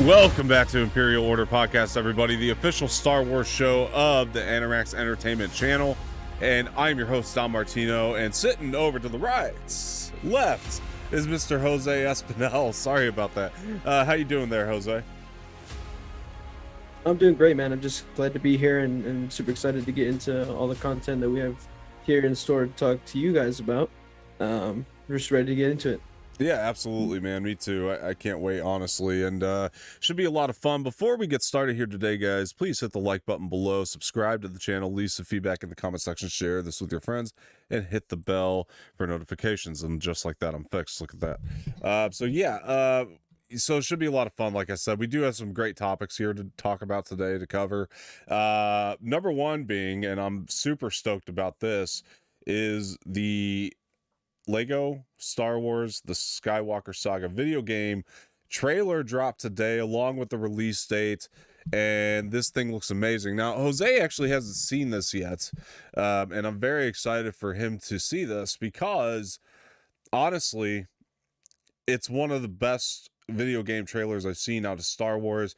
Welcome back to Imperial Order Podcast, everybody, the official Star Wars show of the Animax Entertainment channel. And I'm your host, Don Martino, and sitting over to the right, left, is Mr. Jose Espinel. Sorry about that. How you doing there, Jose? I'm doing great, man. I'm just glad to be here and super excited to get into all the content that we have here in store to talk to you guys about. We're just ready to get into it. Yeah, absolutely, man. Me too. I can't wait, honestly, and should be a lot of fun. Before we get started here today, guys, please hit the like button below, subscribe to the channel, leave some feedback in the comment section, share this with your friends, and hit the bell for notifications. And just like that, I'm fixed. Look at that. So it should be a lot of fun. Like I said, we do have some great topics here to talk about today to cover. Number one being, and I'm super stoked about this, is the Lego Star Wars The Skywalker Saga video game trailer dropped today along with the release date, and this thing looks amazing. Now Jose actually hasn't seen this yet, and I'm very excited for him to see this because honestly it's one of the best video game trailers I've seen out of Star Wars.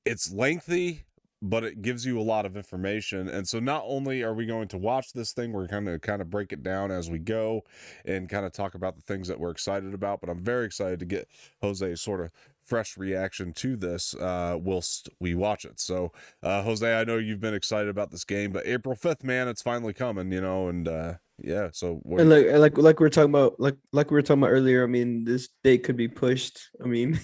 It's lengthy, but it gives you a lot of information. And so not only are we going to watch this thing, we're kind of break it down as we go and kind of talk about the things that we're excited about. But I'm very excited to get Jose's sort of fresh reaction to this whilst we watch it. So Jose, I know you've been excited about this game, but April 5th, man, it's finally coming, you know, and yeah. So and like we were talking about, like we were talking about earlier, I mean, this date could be pushed. I mean,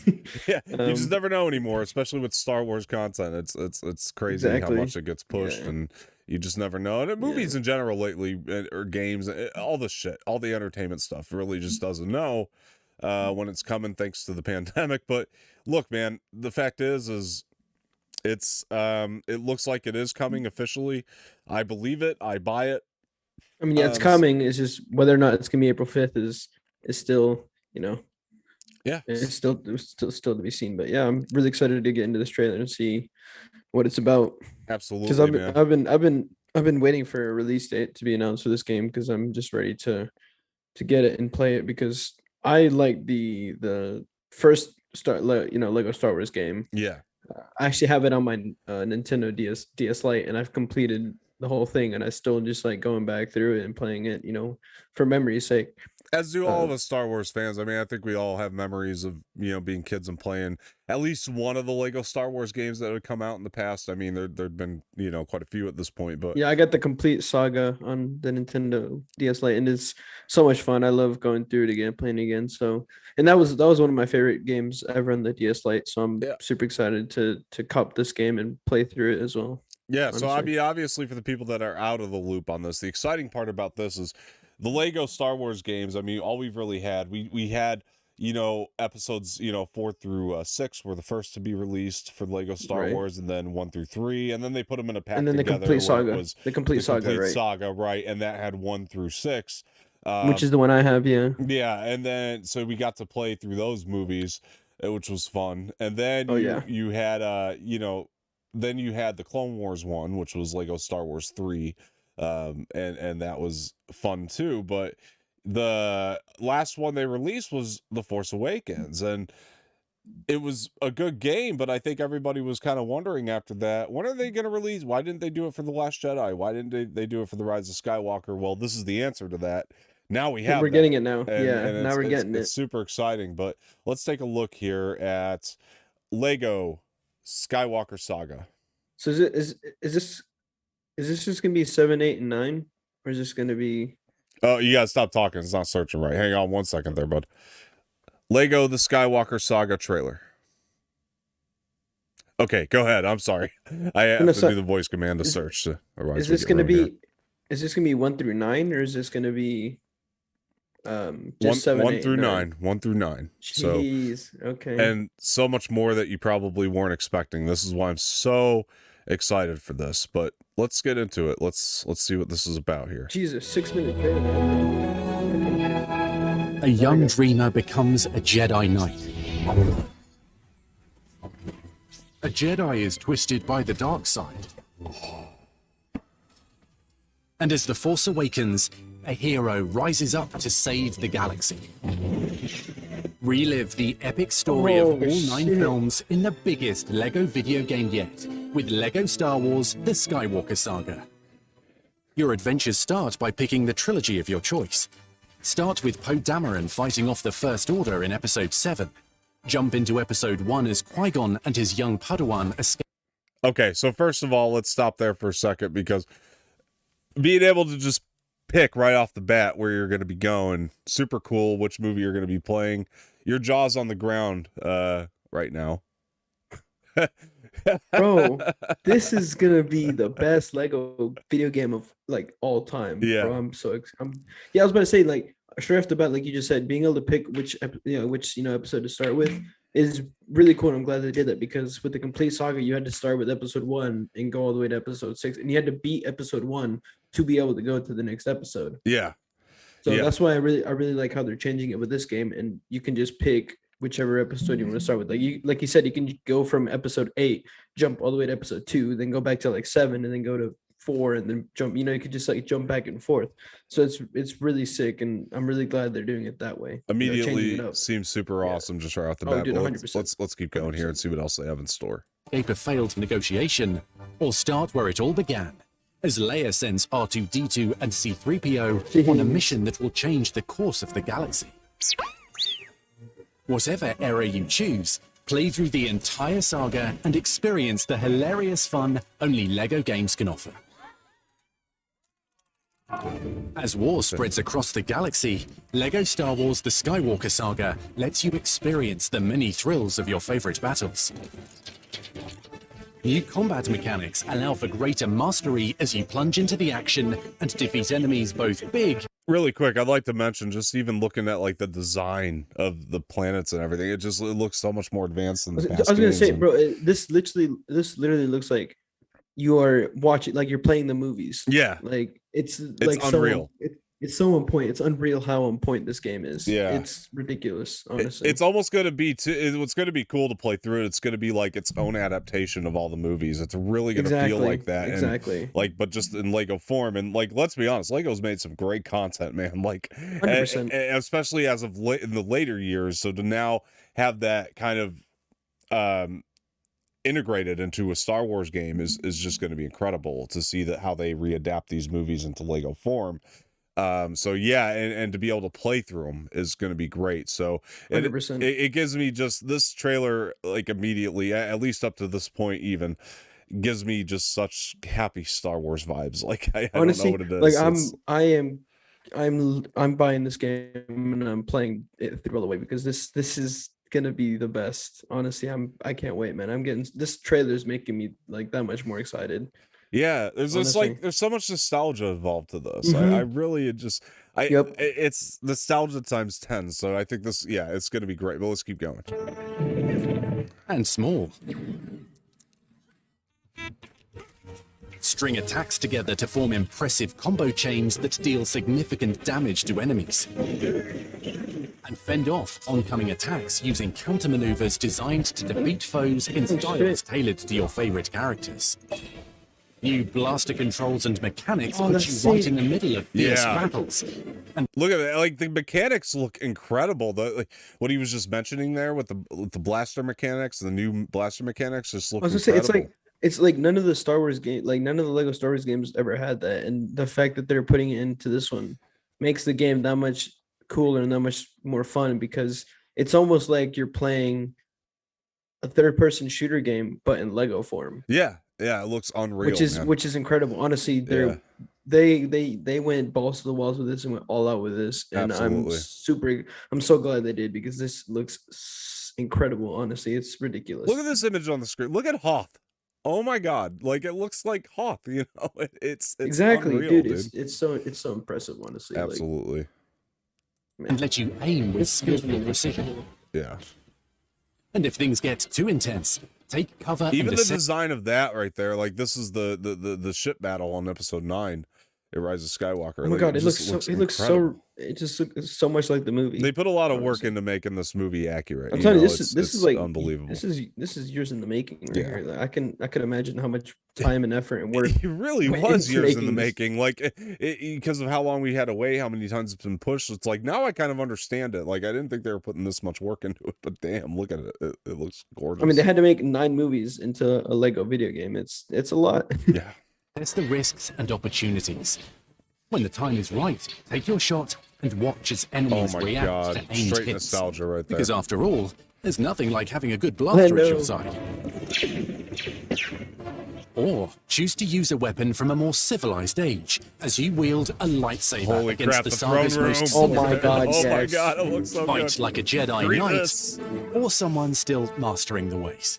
yeah, you just never know anymore, especially with Star Wars content. It's crazy exactly. how much it gets pushed, and you just never know. And movies in general lately, or games, all the shit, all the entertainment stuff really just doesn't know when it's coming, thanks to the pandemic. But look, man, the fact is it's it looks like it is coming officially. I believe it. I buy it. I mean, yeah, it's coming. It's just whether or not it's gonna be April 5th is still, you know, yeah, it's still to be seen. But yeah, I'm really excited to get into this trailer and see what it's about. Absolutely, because I've been waiting for a release date to be announced for this game because I'm just ready to get it and play it, because I like the first Lego Star Wars game. Yeah, I actually have it on my Nintendo DS Lite, and I've completed the whole thing, and I still just like going back through it and playing it, you know, for memory's sake. As do all of us Star Wars fans. I mean, I think we all have memories of, you know, being kids and playing at least one of the Lego Star Wars games that had come out in the past. I mean, there'd been, you know, quite a few at this point, but yeah, I got the complete saga on the Nintendo DS Lite, and it's so much fun. I love going through it again, playing again. So, and that was one of my favorite games ever on the DS Lite. So I'm super excited to cop this game and play through it as well. Yeah, honestly. So I mean, obviously for the people that are out of the loop on this, the exciting part about this is the Lego Star Wars games. I mean, all we've really had, we had, you know, episodes, you know, 4 through 6 were the first to be released for Lego Star Wars, and then 1 through 3, and then they put them in a pack, and then together, the complete saga, right? And that had 1 through 6, which is the one I have, yeah. Yeah, and then so we got to play through those movies, which was fun, and then you had you know. Then you had the Clone Wars one, which was Lego Star Wars 3, and that was fun too. But the last one they released was The Force Awakens, and it was a good game, but I think everybody was kind of wondering after that, when are they going to release? Why didn't they do it for The Last Jedi? Why didn't they do it for The Rise of Skywalker? Well, this is the answer to that. Now we're getting it now. And now we're getting it. It's super exciting, but let's take a look here at Lego Skywalker Saga. So is this just gonna be 7, 8, and 9, or is this gonna be? Oh, you gotta stop talking. It's not searching right. Hang on 1 second there, bud. Lego the Skywalker Saga trailer. Okay, go ahead. I'm sorry. I have to do the voice command to search. Is this gonna be 1 through 9, or is this gonna be just 7, 1 8, through 9? 1 through 9. Jeez, so, okay. And so much more that you probably weren't expecting. This is why I'm so excited for this. But let's get into it. Let's see what this is about here. Jesus, 6-minute trailer. A young dreamer becomes a Jedi Knight. A Jedi is twisted by the dark side. And as the Force awakens, a hero rises up to save the galaxy. Relive the epic story of all 9 films in the biggest LEGO video game yet, with LEGO Star Wars: The Skywalker Saga. Your adventures start by picking the trilogy of your choice. Start with Poe Dameron fighting off the First Order in Episode 7. Jump into Episode 1 as Qui-Gon and his young Padawan escape. Okay, so first of all, let's stop there for a second, because being able to just pick right off the bat where you're going to be going, super cool, which movie you're going to be playing. Your jaw's on the ground right now. Bro, this is gonna be the best Lego video game of like all time. Yeah. Bro, yeah, I was about to say, like, straight off the bat, like you just said, being able to pick which episode to start with is really cool. And I'm glad they did that, because with the complete saga, you had to start with episode 1 and go all the way to episode 6, and you had to beat episode 1 to be able to go to the next episode. Yeah. So Yeah. that's why I really like how they're changing it with this game, and you can just pick whichever episode you want to start with. Like you said, you can go from episode 8, jump all the way to episode 2, then go back to like 7, and then go to 4, and then jump. You could just like jump back and forth. So it's really sick, and I'm really glad they're doing it that way. Immediately seems super awesome just right off the bat. Dude, But 100%. let's keep going here and see what else they have in store. A failed negotiation, or start where it all began, as Leia sends R2-D2 and C-3PO on a mission that will change the course of the galaxy. Whatever era you choose, play through the entire saga and experience the hilarious fun only LEGO games can offer. As war spreads across the galaxy, LEGO Star Wars: The Skywalker Saga lets you experience the many thrills of your favorite battles. New combat mechanics allow for greater mastery as you plunge into the action and defeat enemies both big. Really quick, I'd like to mention, just even looking at like the design of the planets and everything, it looks so much more advanced than the past I was gonna games. say, bro, this literally looks like you are watching, like you're playing the movies. Yeah. Like it's It's unreal. It's so on point. It's unreal how on point this game is. Yeah. It's ridiculous, honestly. It's almost going to be what's going to be cool to play through it. It's going to be like its own adaptation of all the movies. It's really going to feel like that. Exactly. And, like, but just in Lego form. And like, let's be honest, Lego's made some great content, man. Like, 100%. especially as of in the later years. So to now have that kind of integrated into a Star Wars game is just going to be incredible to see that how they readapt these movies into Lego form. So yeah, and to be able to play through them is going to be great. So it gives me just this trailer, like immediately, at least up to this point, even gives me just such happy Star Wars vibes. Like I honestly, don't know what it is. Like I'm buying this game and I'm playing it through all the way, because this is gonna be the best. Honestly, I can't wait, man. This trailer is making me like that much more excited. Yeah, there's so much nostalgia involved to this. Mm-hmm. I really it's nostalgia times 10. So I think it's going to be great. But let's keep going. And small. String attacks together to form impressive combo chains that deal significant damage to enemies. And fend off oncoming attacks using counter-maneuvers designed to defeat foes in styles tailored to your favorite characters. New blaster controls and mechanics put you right in the middle of fierce battles. And look at that, like the mechanics look incredible. Like what he was just mentioning there with the blaster mechanics, the new blaster mechanics just look incredible. I was gonna say, it's like none of the Star Wars game, like none of the Lego Star Wars games ever had that, and the fact that they're putting it into this one makes the game that much cooler and that much more fun, because it's almost like you're playing a third-person shooter game but in Lego form. Yeah, it looks unreal, which is incredible. Honestly, they went balls to the walls with this and went all out with this, and Absolutely. I'm so glad they did, because this looks incredible. Honestly, it's ridiculous. Look at this image on the screen. Look at Hoth. Oh my God, like it looks like Hoth. You know, it's exactly, unreal, dude. It's so impressive, honestly. Absolutely. And let you aim with skillful precision. Yeah. And if things get too intense, take cover. Even the design of that right there, like this is the ship battle on episode 9. Rise of Skywalker. Oh my Like, god, just it looks incredible. it just looks so much like the movie. They put a lot of work honestly. into making this movie accurate. I'm telling you, know, this is like unbelievable. This is years in the making right Yeah. here. Like, I could imagine how much time and effort and work. It really went was into years in the making this. making, like because of how long we had to wait, how many times it's been pushed. It's like now I kind of understand it. Like I didn't think they were putting this much work into it, but damn, look at it. It looks gorgeous. I mean, they had to make 9 movies into a Lego video game. It's a lot. Yeah. There's the risks and opportunities. When the time is right, take your shot and watch as Oh enemies my react god, to aimed straight hits. nostalgia right there. Because after all, there's nothing like having a good blaster at your know. side. Or choose to use a weapon from a more civilized age as you wield a lightsaber Holy against crap, the the throne saga's room. most Oh my celebrated god, Oh my yes. god, it looks so fight good. like a Jedi Grievous. Knight, or someone still mastering the ways.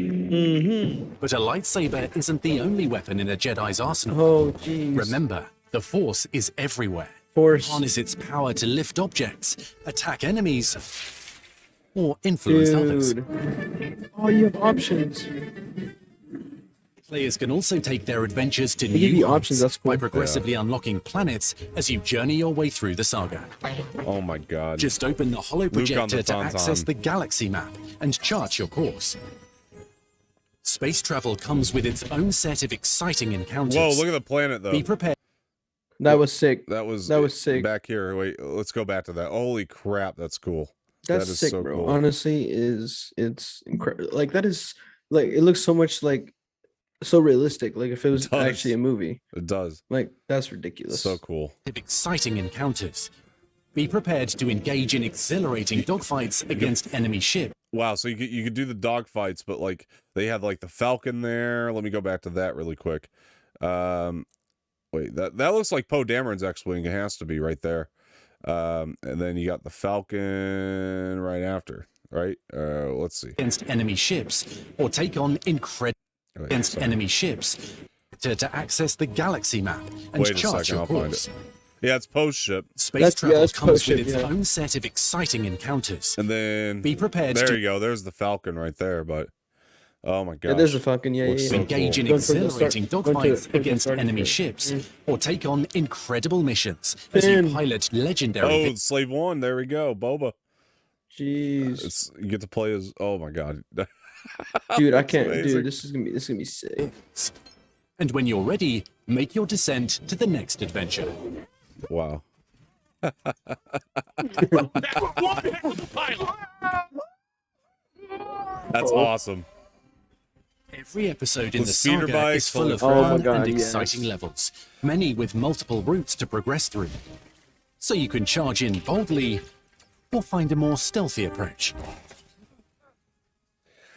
But a lightsaber isn't the only weapon in a Jedi's arsenal. Oh jeez. Remember, the Force is everywhere. Force. Harness its power to lift objects, attack enemies, or influence others. Dude. Oh, you have options. Players can also take their adventures to They give new you heights options, that's cool. by progressively unlocking planets as you journey your way through the saga. Oh my god. Just open the holo on the projector to Tauntaun. access the galaxy map and chart your course. Space travel comes with its own set of exciting encounters. Whoa, look at the planet though. Be prepared. That was sick. That was sick. Back here. Wait, let's go back to that. Holy crap, that's cool. That's that is sick, so bro. cool. Honestly, it's incredible. Like that is like it looks so much like so realistic. Like if it was It does. actually a movie. It does. Like that's ridiculous. So cool. of exciting encounters. Be prepared to engage in exhilarating dogfights against enemy ships. Wow, so you could do the dogfights, but like they had like the Falcon there. Let me go back to that really quick. Wait, that looks like Poe Dameron's X-wing. It has to be right there. And then you got the Falcon right after, right? Let's see. Against enemy ships, or take on against enemy ships to access the galaxy map and Wait a chart second, your I'll find course. it. Yeah, it's post ship, Space travel that's comes post-ship, with its yeah. own set of exciting encounters. and then Be prepared there to you go. There's the Falcon right there. But oh my Yeah, gosh, there's a Falcon. Yeah, Looks yeah, so yeah. engage in cool. Going for the start- exhilarating going to- dogfights for the against starting enemy point. ships, or take on incredible missions as you Finn. pilot legendary Oh, Slave One. There we go. Boba. Jeez, You get to play as. Oh my god. dude, I That's can't. amazing. Dude, this is gonna be sick. vehicles. And when you're ready, make your descent to the next adventure. Wow. That's awesome. Every episode in With the speeder saga bikes, is full of oh my fun God, and yes. exciting levels, many with multiple routes to progress through. So you can charge in boldly or find a more stealthy approach.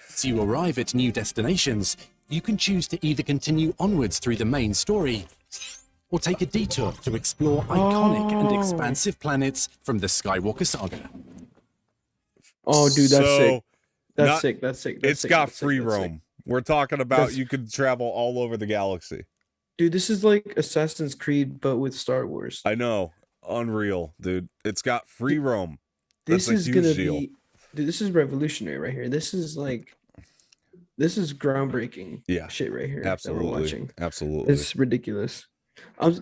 As you arrive at new destinations, you can choose to either continue onwards through the main story or take a detour to explore iconic and Oh. expansive planets from the Skywalker Saga. Oh, dude, that's So, sick. That's not- sick. That's sick. That's It's sick, got that's sick, free that's sick. roam. We're talking about That's- you could travel all over the galaxy. Dude, this is like Assassin's Creed, but with Star Wars. I know. Unreal, dude. It's got free roam. That's This a is huge gonna deal. be, dude. This is revolutionary right here. This is groundbreaking. Yeah, shit right here. That we're Absolutely. watching. Absolutely. It's ridiculous.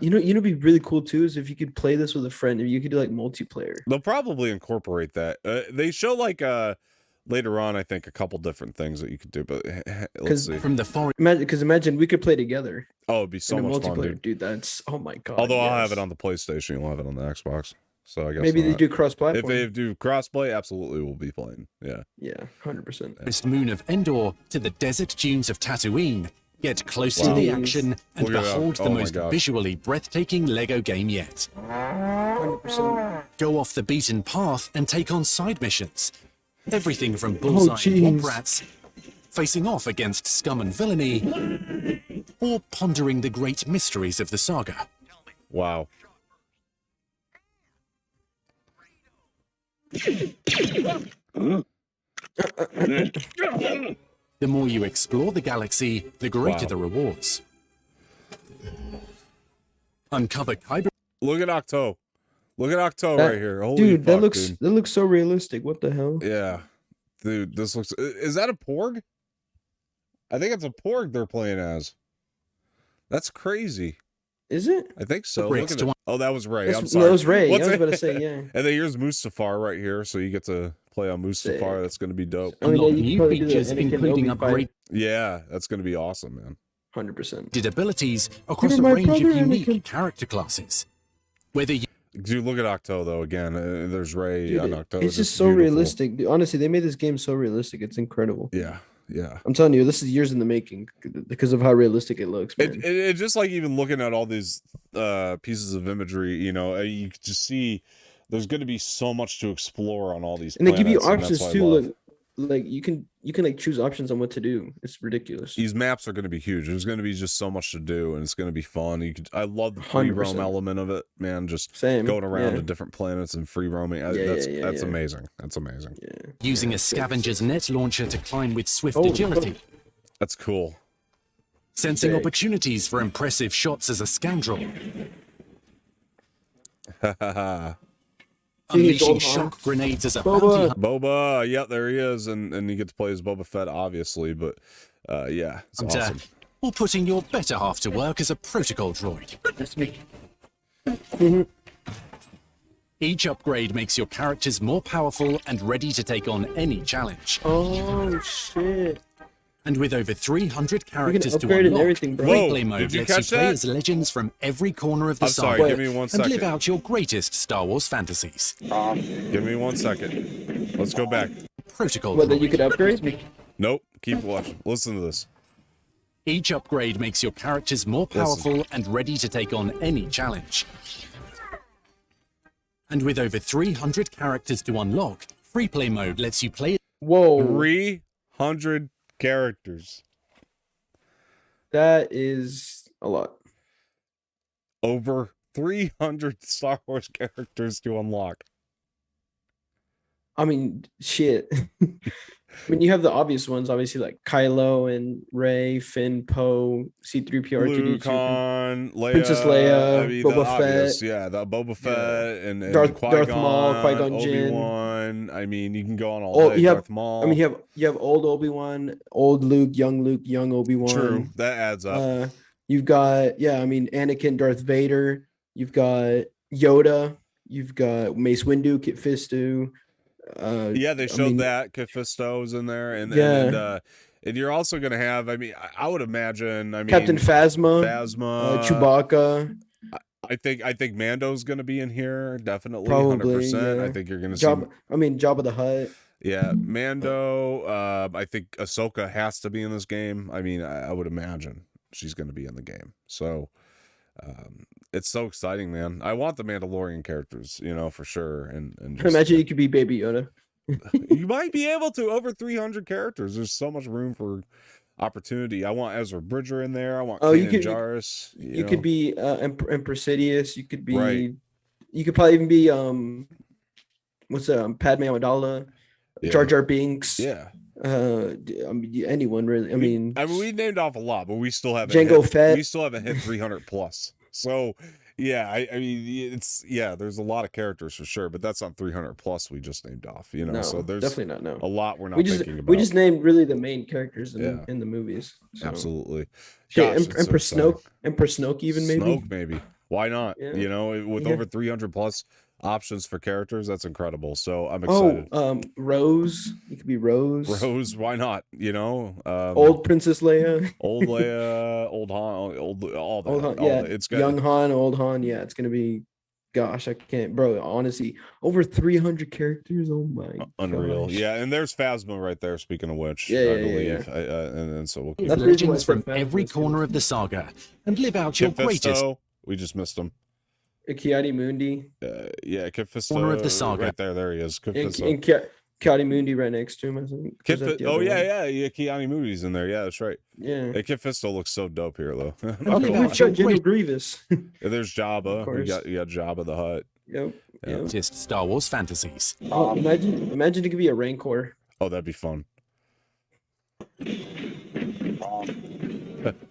You know, it'd be really cool too is if you could play this with a friend. If you could do like multiplayer. They'll probably incorporate that. They show like later on, I think, a couple different things that you could do, but let's 'Cause see. From the forest Imagine we could play together Oh, it'd be so in a much fun, multiplayer, dude. That's oh my god. Although I'll have yes. it on the PlayStation, you'll have it on the Xbox. So I guess Maybe they not. do cross If platform. they do crossplay, absolutely we'll be playing. Yeah. Yeah, 100%. moon of Endor to the desert dunes of Tatooine. Get close to Wow. the action and Look at that. behold Oh the my most gosh. visually breathtaking Lego game yet. 100%. Go off the beaten path and take on side missions. Everything from bullseye jeez. warp rats, facing off against scum and villainy, or pondering the great mysteries of the saga. Wow. The more you explore the galaxy, the greater Wow. the rewards. Uncover Kyber Look at Octo. Look at Octo That- right here. Holy Dude, fuck, that looks so realistic. What the hell? Yeah. Dude, this looks. Is that a Porg? I think it's a Porg they're playing as. That's crazy. Is it? I think so. Look at it. Oh, that was Ray. I'm No, sorry. it was Ray. What's I was it? about to say, yeah. And then here's Mustafar right here, so you get to play on Mustafar. That's going to be dope. I mean, Unlock yeah, you new could probably do the features, Anakin including Obi fight. upgrade Yeah, that's going to be awesome, man. 100%. abilities across You're a my range of brother, unique Anakin. character classes. Whether you Dude, look at Octo though. Again, there's Ray Dude, on Octo. it's just so beautiful. realistic. Dude, honestly, they made this game so realistic. It's incredible. Yeah, yeah. I'm telling you, this is years in the making because of how realistic it looks, man. It just like even looking at all these pieces of imagery, you know, you could just see there's going to be so much to explore on all these. And they give you planets, and options that's too. what I love. Like you can like choose options on what to do. It's ridiculous. These maps are going to be huge. There's going to be just so much to do, and it's going to be fun. I love the free roam 100%. element of it, man. Just Same. going around yeah. to different planets and free roaming. That's amazing. That's amazing. Yeah. using a scavenger's net launcher to climb with swift Oh, agility, That's cool. sensing Sick. opportunities for impressive shots as a scoundrel, unleashing Boba. shock grenades as a Boba. bounty hunter. Boba, yeah, there he is, and you get to play as Boba Fett, obviously, but yeah, it's awesome. Or putting your better half to work as a protocol droid. That's me. Each upgrade makes your characters more powerful and ready to take on any challenge. Oh shit! And with over 300 characters to upgrade and unlock, everything, bro. free Whoa, play mode did you lets you catch play that? as legends from every corner of the I'm sorry, saga give me one and second. live out your greatest Star Wars fantasies. Give me 1 second. Let's go back. Protocol What, that droid. you could upgrade? Nope, keep watching. Listen to this. Each upgrade makes your characters more powerful and ready to take on any challenge. And with over 300 characters to unlock, free play mode lets you play Whoa, 300 characters. that is a lot. Over 300 Star Wars characters to unlock. I mean, shit. I mean, you have the obvious ones, obviously, like Kylo and Rey, Finn, Poe, C-3PO, Luke, R2-D2, Han, Leia, Princess Leia, I mean, Boba the Fett. obvious, yeah, the Boba Fett and Darth Qui-Gon, Maul, Qui-Gon Jinn. Obi-Wan. I mean, you can go on all day. You have, Darth Maul. I mean, you have old Obi-Wan, old Luke, young Obi-Wan. True, that adds up. You've got, yeah, I mean, Anakin, Darth Vader. You've got Yoda. You've got Mace Windu, Kit Fisto. Yeah, they showed that Kit Fisto's in there, and you're also gonna have. I mean, I would imagine. I mean, Captain Phasma, Chewbacca. I think Mando's gonna be in here definitely. Probably, 100%. yeah. I think you're gonna see. Jabba the Hutt. Yeah, Mando. I think Ahsoka has to be in this game. I mean, I would imagine she's gonna be in the game. So. It's so exciting, man. I want the Mandalorian characters, you know, for sure. And just, Imagine you could be Baby Yoda. you might be able to over 300 characters. There's so much room for opportunity. I want Ezra Bridger in there. I want Kanan Jarrus. You could be Empress Sidious. You could be. Right. You could probably even be what's Padme Amidala, Jar Jar Binks. Yeah. I mean, anyone really. I mean, we named off a lot, but we still haven't. Jango Fett. We still haven't hit 300 plus. So, yeah, I mean, there's a lot of characters for sure, but that's not 300 plus we just named off, you know. no, so there's definitely not. No, a lot we're not thinking about. We just named really the main characters in the movies. So. Absolutely. Shit, Gosh, Emperor so Snoke, even maybe. Snoke, maybe. Why not? Yeah. You know, with Yeah. over 300 plus options for characters, that's incredible. So I'm excited. Rose. You could be Rose. Rose, why not? You know, Old Princess Leia. old Leia, old Han, all that. Old Han, all yeah. that. It's good. Young Han, old Han. Yeah, it's gonna be. Gosh, I can't, bro. Honestly, over 300 characters. Oh my. Unreal. gosh. Yeah, and there's Phasma right there. Speaking of which, Yeah, I yeah, believe. yeah. And so we'll keep That's the reason why I legends said from Phasma every is gonna corner be- of the saga and live out your Kit greatest Fisto, we just missed him. Kiadi Mundi. Yeah, Kit Fisto. Corner of the saga. Right there he is. Kit And, Fisto. and Kiadi Mundi right next to him, I think. Kit Is that Fi- the oh other yeah, one? yeah. Keanu Moody's in there. Yeah, that's right. Yeah. Hey, Kit Fisto looks so dope here, though. Oh, Look we've at got your General great- Grievous. There's Jabba. Of course. You got Jabba the Hutt. Yep. Yeah. Yep. greatest Star Wars fantasies. Oh, imagine it could be a Rancor. Oh, that'd be fun.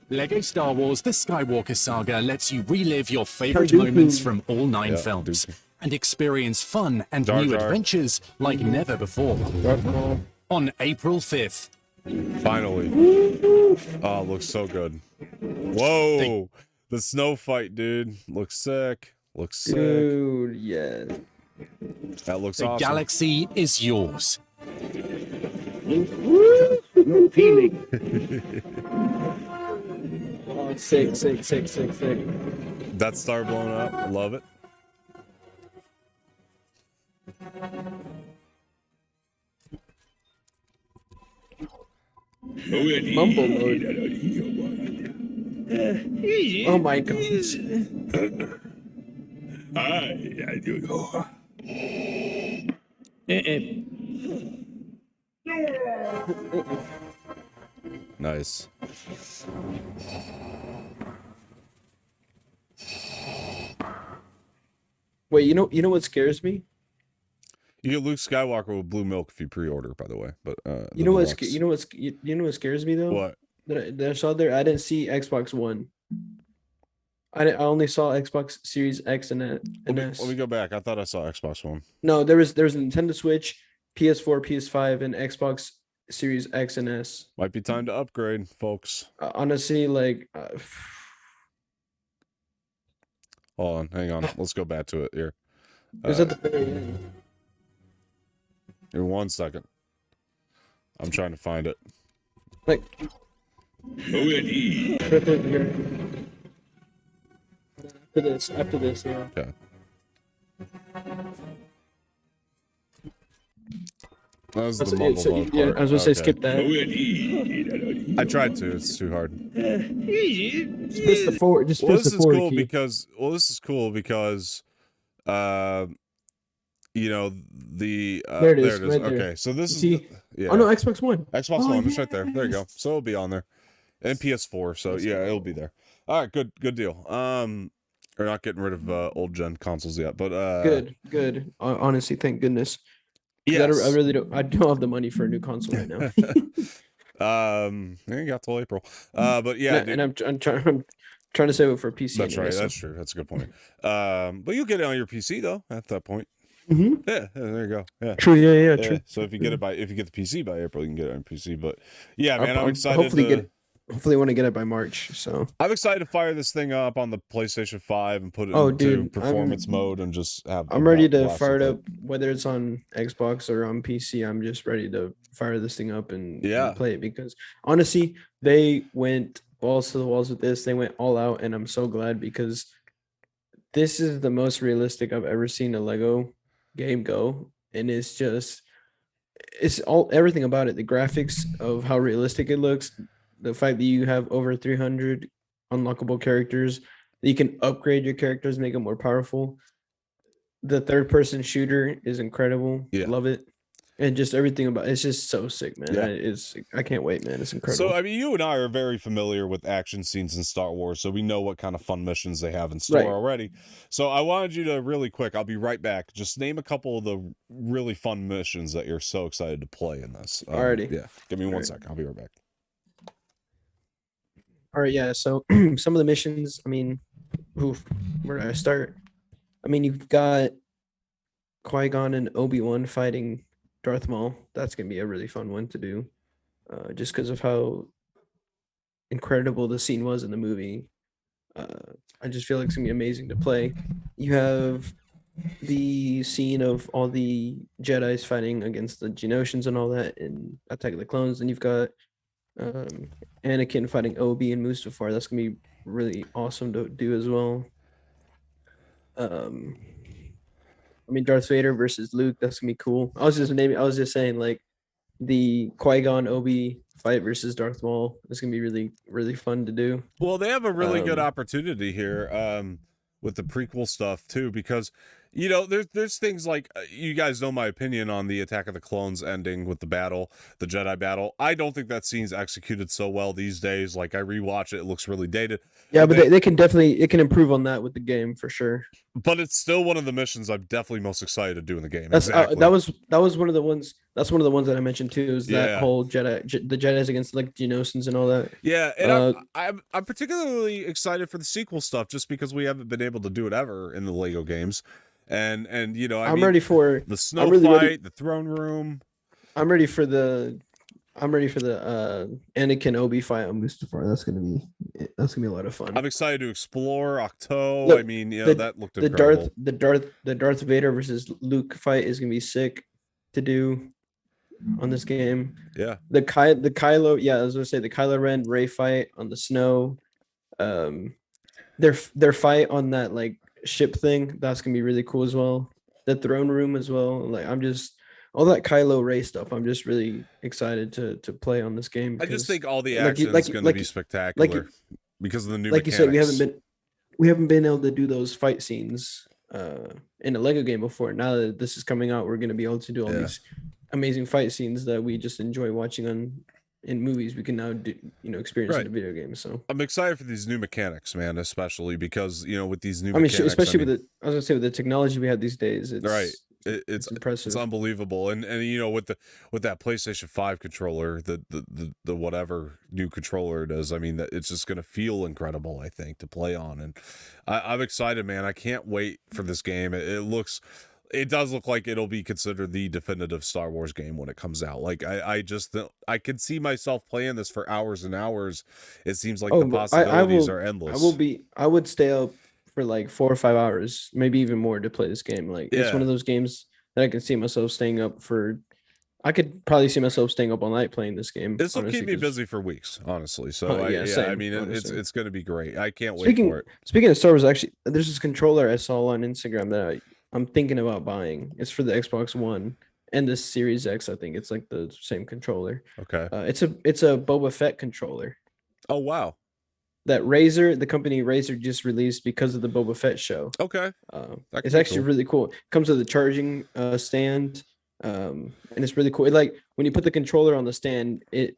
Lego Star Wars The Skywalker Saga lets you relive your favorite Dooku. moments from all 9 Yeah, films Dooku. and experience fun and Jar new Jar. adventures like never before. Darth Maul. On April 5th, Finally. Oh, it looks so good. Whoa, the snow fight, dude, looks sick. Looks sick. Dude, yeah. That looks The awesome. galaxy is yours. No feeling. Oh, sick. That star blowing up. Love it. Mumble mode. Oh my gosh. Nice. Wait, you know what scares me? You get Luke Skywalker with blue milk if you pre-order, by the way. But You know what scares me though? What? That I saw there. I didn't see Xbox One. I only saw Xbox Series X and S. Let me go back. I thought I saw Xbox One. No, there was a Nintendo Switch, PS4, PS5, and Xbox Series X and S. Might be time to upgrade, folks. Honestly, like, Hold on, hang on. Let's go back to it here. it was at the very end. In 1 second. I'm trying to find it. Like, after this, yeah. Okay. That was the mumble mode yeah, part. I was gonna say Okay. skip that. I tried to. It's too hard. Just press the forward. Just Well, press this the is forward cool key. because you know the There it there is, it is. right there. Okay, so this See? is yeah. Oh no, Xbox One. Xbox Oh, One. It's yeah. right there. There you go. So it'll be on there, and PS4. So yeah, it'll be there. All right, good deal. We're not getting rid of old gen consoles yet, but Good. Honestly, thank goodness. 'Cause yes. I really don't. I don't have the money for a new console right now. You got till April. But yeah, dude, and I'm trying to save it for PC. that's anyway, right. so. That's true. That's a good point. But you'll get it on your PC though. At that point, Mhm. yeah, there you go. Yeah. True. Yeah. Yeah, True. so if you get the PC by April, you can get it on PC. But yeah, man, I'm I'll excited. Hopefully, want to get it by March. So I'm excited to fire this thing up on the PlayStation 5 and put it Oh, into dude, performance mode and just have. I'm ready to blast fire it with up, whether it's on Xbox or on PC. I'm just ready to fire this thing up and Yeah. play it because honestly, they went balls to the walls with this. They went all out, and I'm so glad because this is the most realistic I've ever seen a Lego game go, and it's everything about it. The graphics of how realistic it looks, the fact that you have over 300 unlockable characters, that you can upgrade your characters, make them more powerful. The third person shooter is incredible. Yeah. Love it. And just everything about it's just so sick, man. Yeah. I can't wait, man. It's incredible. So I mean, you and I are very familiar with action scenes in Star Wars, so we know what kind of fun missions they have in store Right. already. So I wanted you to really quick. I'll be right back. Just name a couple of the really fun missions that you're so excited to play in this. Alrighty. Yeah. Give me one Alright. second. I'll be right back. All right, yeah. So some of the missions, I mean, where do I start? I mean, you've got Qui-Gon and Obi-Wan fighting Darth Maul. That's gonna be a really fun one to do, just because of how incredible the scene was in the movie. I just feel like it's gonna be amazing to play. You have the scene of all the Jedi's fighting against the Geonosians and all that in Attack of the Clones, and you've got Anakin fighting Obi and Mustafar. That's gonna be really awesome to do as well. I mean, Darth Vader versus Luke. That's gonna be cool. I was just saying like the Qui-Gon Obi fight versus Darth Maul is gonna be really really fun to do. Well, they have a really good Um, opportunity here with the prequel stuff too, because you know there's things like you guys know my opinion on the Attack of the Clones ending with the Jedi battle. I don't think that scene's executed so well these days. Like I rewatch it, it looks really dated. Yeah, but they can definitely improve on that with the game for sure. But it's still one of the missions I'm definitely most excited to do in the game. That's Exactly. that was one of the ones. That's one of the ones that I mentioned too. Is Yeah. that whole the Jedi's against like Geonosians and all that. Yeah, and I'm particularly excited for the sequel stuff just because we haven't been able to do it ever in the Lego games, and you know I'm ready for the snow really fight, ready- the throne room. I'm ready for the I'm ready for the Anakin Obi fight on Mustafar. That's gonna be a lot of fun. I'm excited to explore Octo. Look, I mean, you know, that looked the incredible. the Darth Vader versus Luke fight is gonna be sick to do on this game. Yeah. The Kylo, yeah, I was gonna say the Kylo Ren Rey fight on the snow. Their fight on that like ship thing, that's gonna be really cool as well. The throne room as well. Like I'm just all that Kylo Rey stuff. I'm just really excited to play on this game. I just because, think all the like action is going to be spectacular because of the new like mechanics. you said, we haven't been able to do those fight scenes in a Lego game before. Now that this is coming out, we're gonna be able to do all these amazing fight scenes that we just enjoy watching in movies. We can now do, experience in the video game. So I'm excited for these new mechanics, man, especially because, you know, with these new I mean, mechanics, especially with the technology we have these days, it's right. It's impressive. It's unbelievable. And you know, with that PlayStation 5 controller, the whatever new controller it is, I mean, it's just going to feel incredible, I think, to play on. And I'm excited, man. I can't wait for this game. It does look like it'll be considered the definitive Star Wars game when it comes out. Like I could see myself playing this for hours and hours. It seems like the possibilities are endless. I would stay up for like 4 or 5 hours, maybe even more, to play this game. Like it's one of those games that I can see myself staying up for. I could probably see myself staying up all night playing this game. This will keep me busy for weeks, honestly. So same, I mean, honestly. it's going to be great. I can't wait for it. Speaking of Star Wars, actually, there's this controller I saw on Instagram that I'm thinking about buying. It's for the Xbox One and the Series X. I think it's like the same controller. Okay. It's a Boba Fett controller. Oh wow. That Razer, the company Razer, just released because of the Boba Fett show. Okay. It's actually really cool. It comes with a charging stand, and it's really cool. Like when you put the controller on the stand, it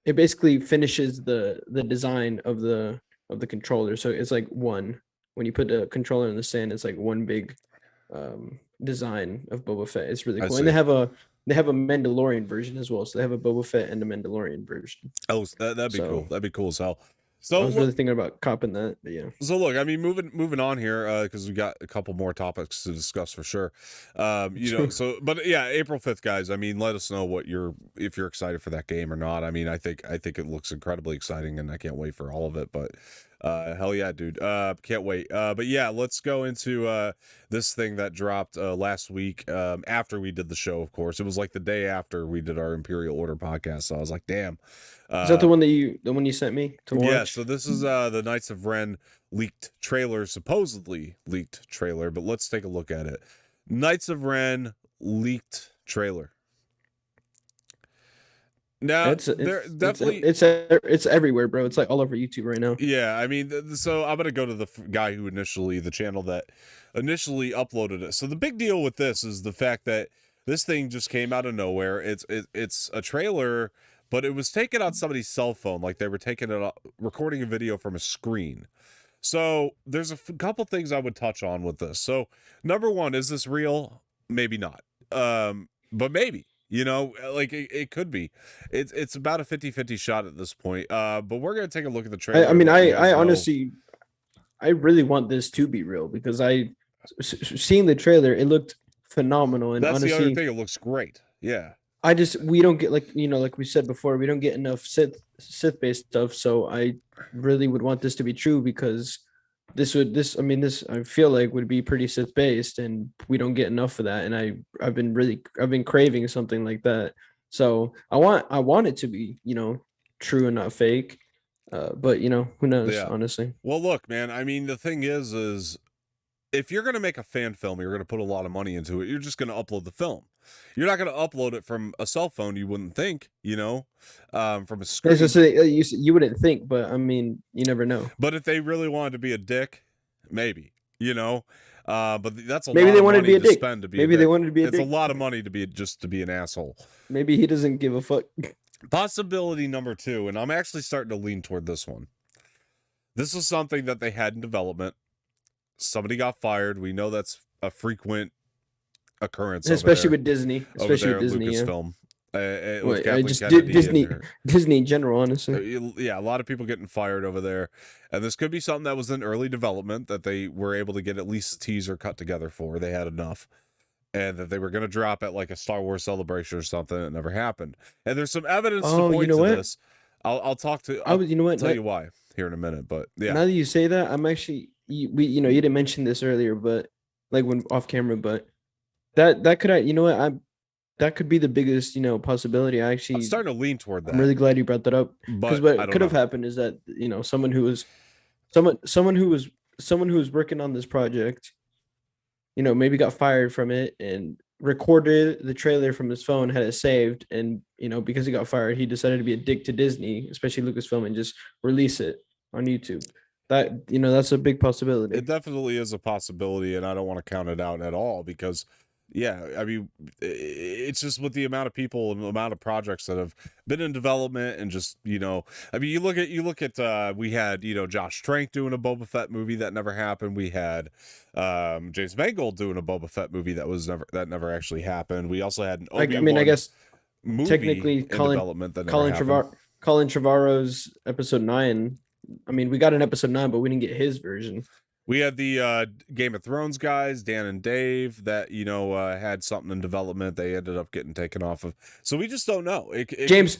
basically finishes the design of the controller. So it's like one. When you put a controller in the stand, it's like one big design of Boba Fett. It's really cool. And they have a Mandalorian version as well. So they have a Boba Fett and a Mandalorian version. Oh, that'd be cool. That'd be cool as hell. So I was really thinking about copping that, but yeah. So look, I mean, moving on here, because we got a couple more topics to discuss for sure. You know, so but yeah, April 5th, guys. I mean, let us know if you're excited for that game or not. I mean, I think it looks incredibly exciting, and I can't wait for all of it. But hell yeah, dude, can't wait. But yeah, let's go into this thing that dropped last week after we did the show. Of course, it was like the day after we did our Imperial Order podcast. So I was like, damn. Is that the one you sent me to watch? Yeah, so this is the Knights of Ren leaked trailer, supposedly leaked trailer, but let's take a look at it. Knights of Ren leaked trailer. Now, it's everywhere, bro. It's like all over YouTube right now. Yeah, I mean, so I'm gonna go to the guy the channel that initially uploaded it. So the big deal with this is the fact that this thing just came out of nowhere. It's a trailer, but it was taken on somebody's cell phone, like they were recording a video from a screen. So there's a couple things I would touch on with this. So number one, is this real? Maybe not. But maybe, you know, like it could be. It's about a 50-50 shot at this point. But we're going to take a look at the trailer. I mean, I honestly, I really want this to be real because seeing the trailer, it looked phenomenal. And that's honestly, the other thing. It looks great. Yeah. We don't get, like we said before, we don't get enough Sith based stuff. So I really would want this to be true because this I feel like would be pretty Sith based, and we don't get enough of that. And I've been craving something like that. So I want it to be, true and not fake. But who knows, honestly. Well, look, man, I mean, the thing is if you're going to make a fan film, you're going to put a lot of money into it. You're just going to upload the film. You're not going to upload it from a cell phone. You wouldn't think, from a screen. You wouldn't think, but I mean, you never know. But if they really wanted to be a dick, maybe, but that's a maybe lot they of wanted money to be a dick. spend to be maybe they wanted to be a dick. It's a lot of money to be an asshole. Maybe he doesn't give a fuck. Possibility number two, and I'm actually starting to lean toward this one. This is something that they had in development. Somebody got fired. We know that's a frequent occurrence, especially with Disney. Especially with Disney, Lucasfilm. Yeah. Disney in general, honestly. Yeah, a lot of people getting fired over there, and this could be something that was in early development that they were able to get at least a teaser cut together for. They had enough, and that they were going to drop at like a Star Wars Celebration or something. It never happened. And there's some evidence to Oh, you point know to what? this. I'll talk to. I was, you know what? Tell you why here in a minute, but yeah. Now that you say that, I'm actually you didn't mention this earlier, but like when off camera, but that could that could be the biggest possibility. I'm starting to lean toward that. I'm really glad you brought that up, because but what could have happened is that someone who was working on this project, maybe got fired from it and recorded the trailer from his phone, had it saved, and because he got fired, he decided to be a dick to Disney, especially Lucasfilm, and just release it on YouTube. That's a big possibility. It definitely is a possibility, and I don't want to count it out at all, because yeah, I mean, it's just with the amount of people and the amount of projects that have been in development, and just I mean, you look at we had Josh Trank doing a Boba Fett movie that never happened. We had James Mangold doing a Boba Fett movie that never actually happened. We also had an Obi-Wan I guess movie technically in development that never happened. Colin Trevorrow's episode 9. I mean, we got an episode 9, but we didn't get his version. We had the Game of Thrones guys, Dan and Dave, that had something in development. They ended up getting taken off of. So we just don't know. This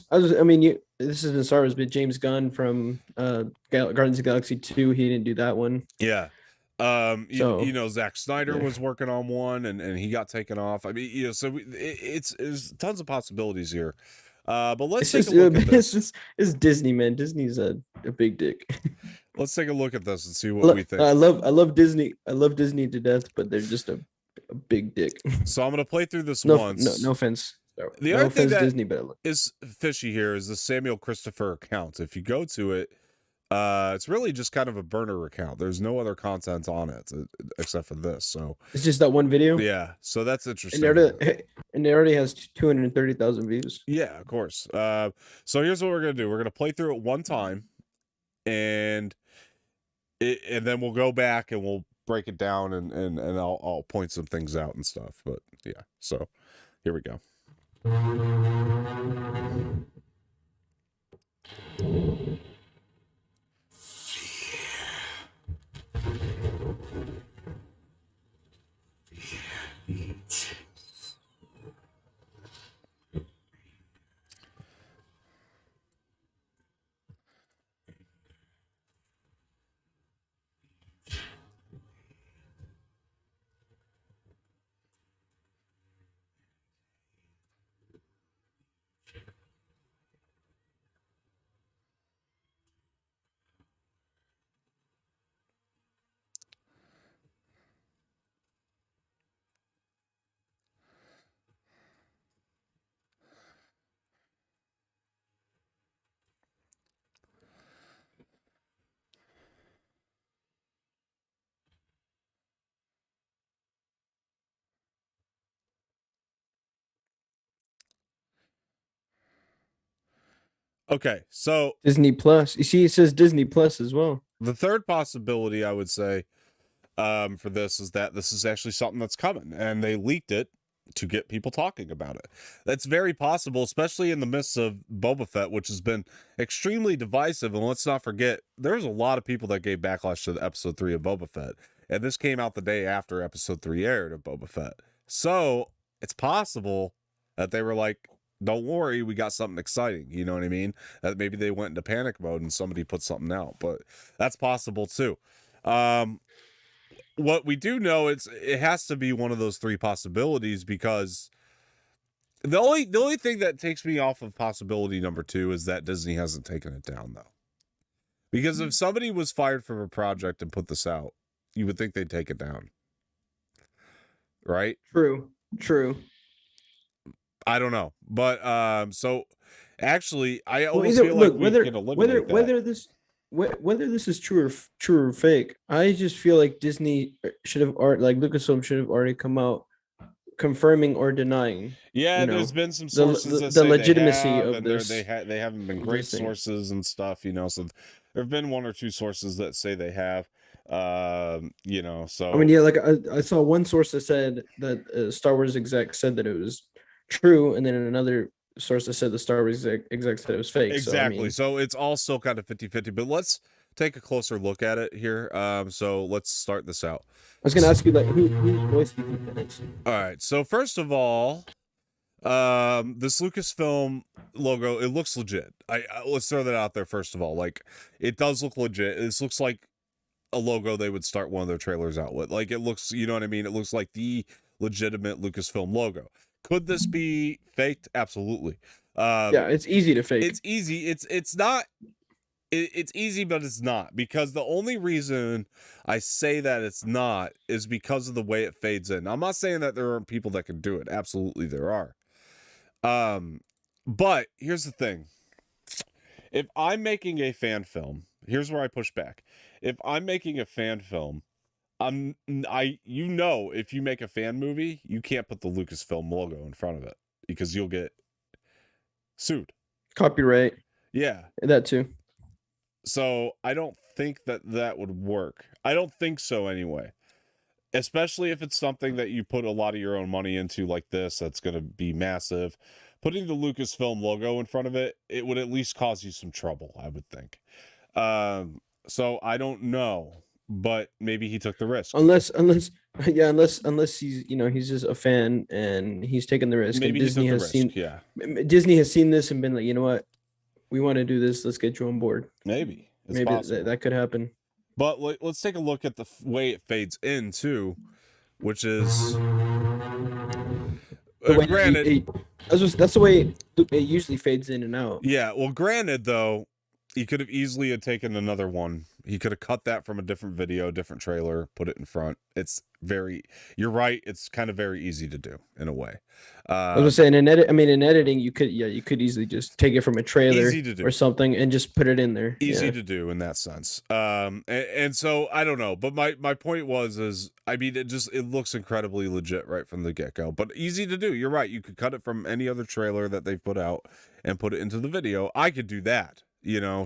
is in Star Wars, but James Gunn from Guardians of the Galaxy 2, he didn't do that one. Yeah. Zack Snyder was working on one, and he got taken off. I mean, so it's tons of possibilities here. But let's take a look at this. It's Disney, man. Disney's a big dick. Let's take a look at this and see what we think. I love Disney. I love Disney to death, but they're just a big dick. So I'm gonna play through this once. No offense. The other thing that Disney, but is fishy here is the Samuel Christopher account. If you go to it, it's really just kind of a burner account. There's no other content on it except for this. So it's just that one video. Yeah, so that's interesting. And it already has 230,000 views. Yeah, of course. So here's what we're gonna do. We're gonna play through it one time, and then we'll go back and we'll break it down, and I'll point some things out and stuff. But yeah, so here we go. Okay, so Disney Plus. You see, it says Disney Plus as well. The third possibility I would say for this is that this is actually something that's coming, and they leaked it to get people talking about it. That's very possible, especially in the midst of Boba Fett, which has been extremely divisive. And let's not forget, there's a lot of people that gave backlash to the episode 3 of Boba Fett, and this came out the day after episode 3 aired of Boba Fett. So it's possible that they were like, don't worry, we got something exciting. You know what I mean? That maybe they went into panic mode and somebody put something out, but that's possible too. What we do know, it has to be one of those three possibilities, because the only thing that takes me off of possibility number 2 is that Disney hasn't taken it down, though. Because if somebody was fired from a project and put this out, you would think they'd take it down. Right? True. I don't know, but so actually, I almost feel like we can eliminate that. Whether this is true or fake, I just feel like Disney should have, like Lucasfilm should have already come out confirming or denying. Yeah, there's been some sources that the say legitimacy they have, of this. They haven't been great sources and stuff, So there have been 1 or 2 sources that say they have. So I mean, yeah, like I saw one source that said that Star Wars exec said that it was true, and then in another source that said the Star Wars exec said it was fake. Exactly. So it's also kind of 50-50, but let's take a closer look at it here. So let's start this out. I was gonna ask you, like, whose voice do you think that is? All right. So first of all, this Lucasfilm logo, it looks legit. Let's throw that out there first of all. Like, it does look legit. This looks like a logo they would start one of their trailers out with. Like, it looks, you know what I mean? It looks like the legitimate Lucasfilm logo. Could this be faked? Absolutely. Yeah, it's easy to fake. It's easy. It's not. It's easy, but it's not, because the only reason I say that it's not is because of the way it fades in. I'm not saying that there aren't people that can do it. Absolutely, there are. But here's the thing. If I'm making a fan film, here's where I push back. If I'm making a fan film, if you make a fan movie, you can't put the Lucasfilm logo in front of it because you'll get sued. Copyright. Yeah. That too. So I don't think that would work. I don't think so anyway. Especially if it's something that you put a lot of your own money into like this, that's going to be massive. Putting the Lucasfilm logo in front of it, it would at least cause you some trouble, I would think. So I don't know, but maybe he took the risk. Unless he's, he's just a fan and he's taking the risk. Maybe and Disney has seen, Disney has seen this and been like, you know what, we want to do this. Let's get you on board. Maybe that could happen. But let's take a look at the way it fades in too, which is granted. That's the way it usually fades in and out. Yeah. Well, granted though, he could have easily taken another one. He could have cut that from a different video, different trailer, put it in front. You're right. It's kind of very easy to do in a way. I was saying in editing, you could easily just take it from a trailer or something and just put it in there. Easy to do in that sense. And so I don't know, but my point it looks incredibly legit right from the get-go, but easy to do. You're right. You could cut it from any other trailer that they've put out and put it into the video. I could do that,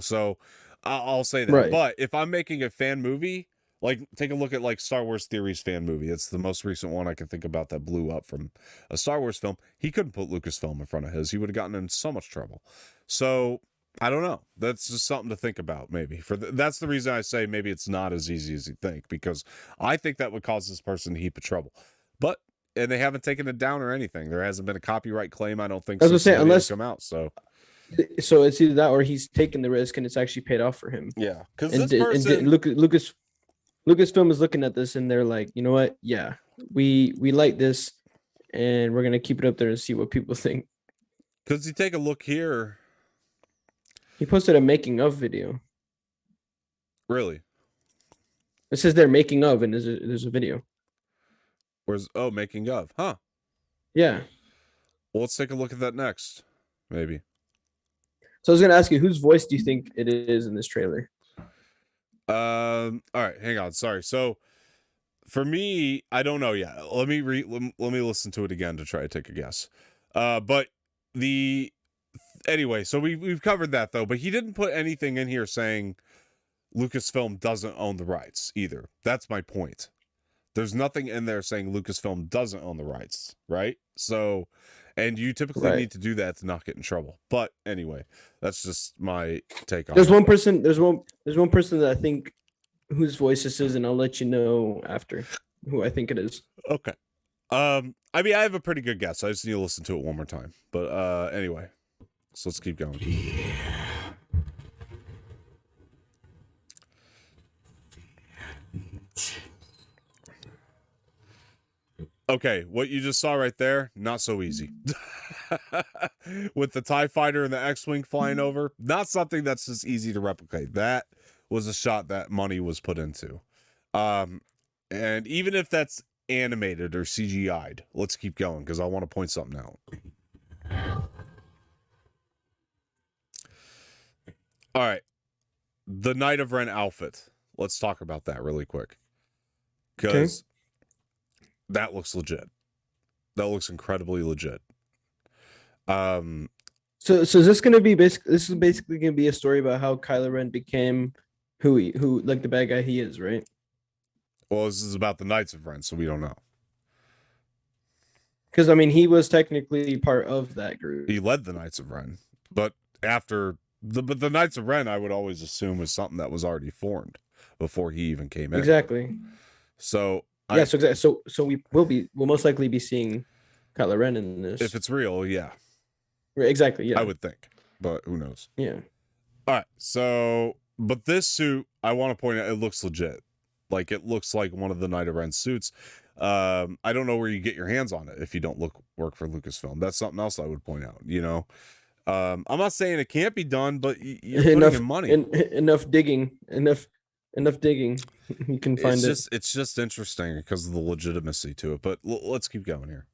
so I'll say that. Right. But if I'm making a fan movie, like, take a look at like Star Wars Theory's fan movie. It's the most recent one I can think about that blew up from a Star Wars film. He couldn't put Lucasfilm in front of his. He would have gotten in so much trouble. So I don't know. That's just something to think about. Maybe that's the reason I say maybe it's not as easy as you think, because I think that would cause this person a heap of trouble. And they haven't taken it down or anything. There hasn't been a copyright claim. I don't think. I was saying unless come out. So it's either that or he's taking the risk and it's actually paid off for him. Yeah, because Lucasfilm is looking at this and they're like, you know what? Yeah, we like this, and we're gonna keep it up there and see what people think. Because you take a look here, he posted a making of video. Really? It says they're making of, and there's a video. Making of? Huh? Yeah. Well, let's take a look at that next, maybe. So I was gonna ask you, whose voice do you think it is in this trailer? All right, hang on. Sorry. So for me, I don't know yet. Let me listen to it again to try to take a guess. Anyway, so we've covered that though, but he didn't put anything in here saying Lucasfilm doesn't own the rights either. That's my point. There's nothing in there saying Lucasfilm doesn't own the rights, right? So, and you typically need to do that to not get in trouble. But anyway, that's just my take on it. There's one person that I think whose voice this is, and I'll let you know after who I think it is. Okay. I have a pretty good guess. I just need to listen to it one more time. But anyway, so let's keep going. Okay, what you just saw right there, not so easy. With the TIE fighter and the X-Wing flying over, not something that's just easy to replicate. That was a shot that money was put into. And even if that's animated or CGI'd, let's keep going because I want to point something out. All right. The Knight of Ren outfit. Let's talk about that really quick. Because that looks legit. That looks incredibly legit. So is this going to be basically going to be a story about how Kylo Ren became who like the bad guy he is, right? Well, this is about the Knights of Ren, so we don't know. Because he was technically part of that group. He led the Knights of Ren, but after But the Knights of Ren, I would always assume, is something that was already formed before he even came in. Exactly. So we'll most likely be seeing Kylo Ren in this. if it's real, yeah. Exactly, yeah. I would think, but who knows? Yeah. All right, so but this suit, I want to point out, it looks legit. Like it looks like one of the Knight of Ren suits. I don't know where you get your hands on it if you don't work for Lucasfilm. That's something else I would point out. You know, I'm not saying it can't be done, but you're putting in money. Enough digging. You can find it. It's just interesting because of the legitimacy to it. But let's keep going here.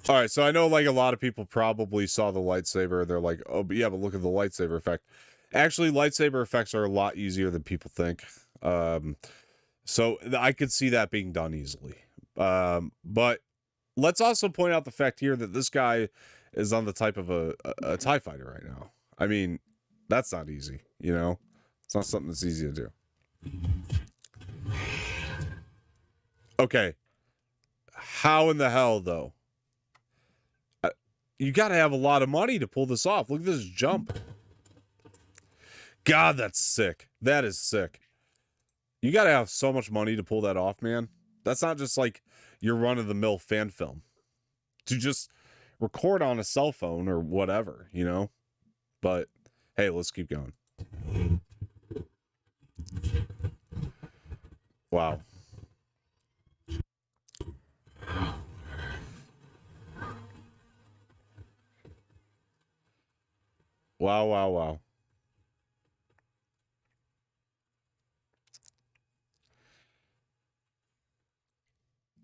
All right, so I know like a lot of people probably saw the lightsaber. They're like, oh, but yeah, but look at the lightsaber effect. Actually, lightsaber effects are a lot easier than people think. So I could see that being done easily. But let's also point out the fact here that this guy is on the type of a TIE fighter right now. I mean, that's not easy, you know? It's not something that's easy to do. Okay. How in the hell, though? You got to have a lot of money to pull this off. Look at this jump. God, that's sick. That is sick. You got to have so much money to pull that off, man. That's not just like your run-of-the-mill fan film. To just record on a cell phone or whatever, you know? But, hey, let's keep going. Wow. Wow, wow, wow.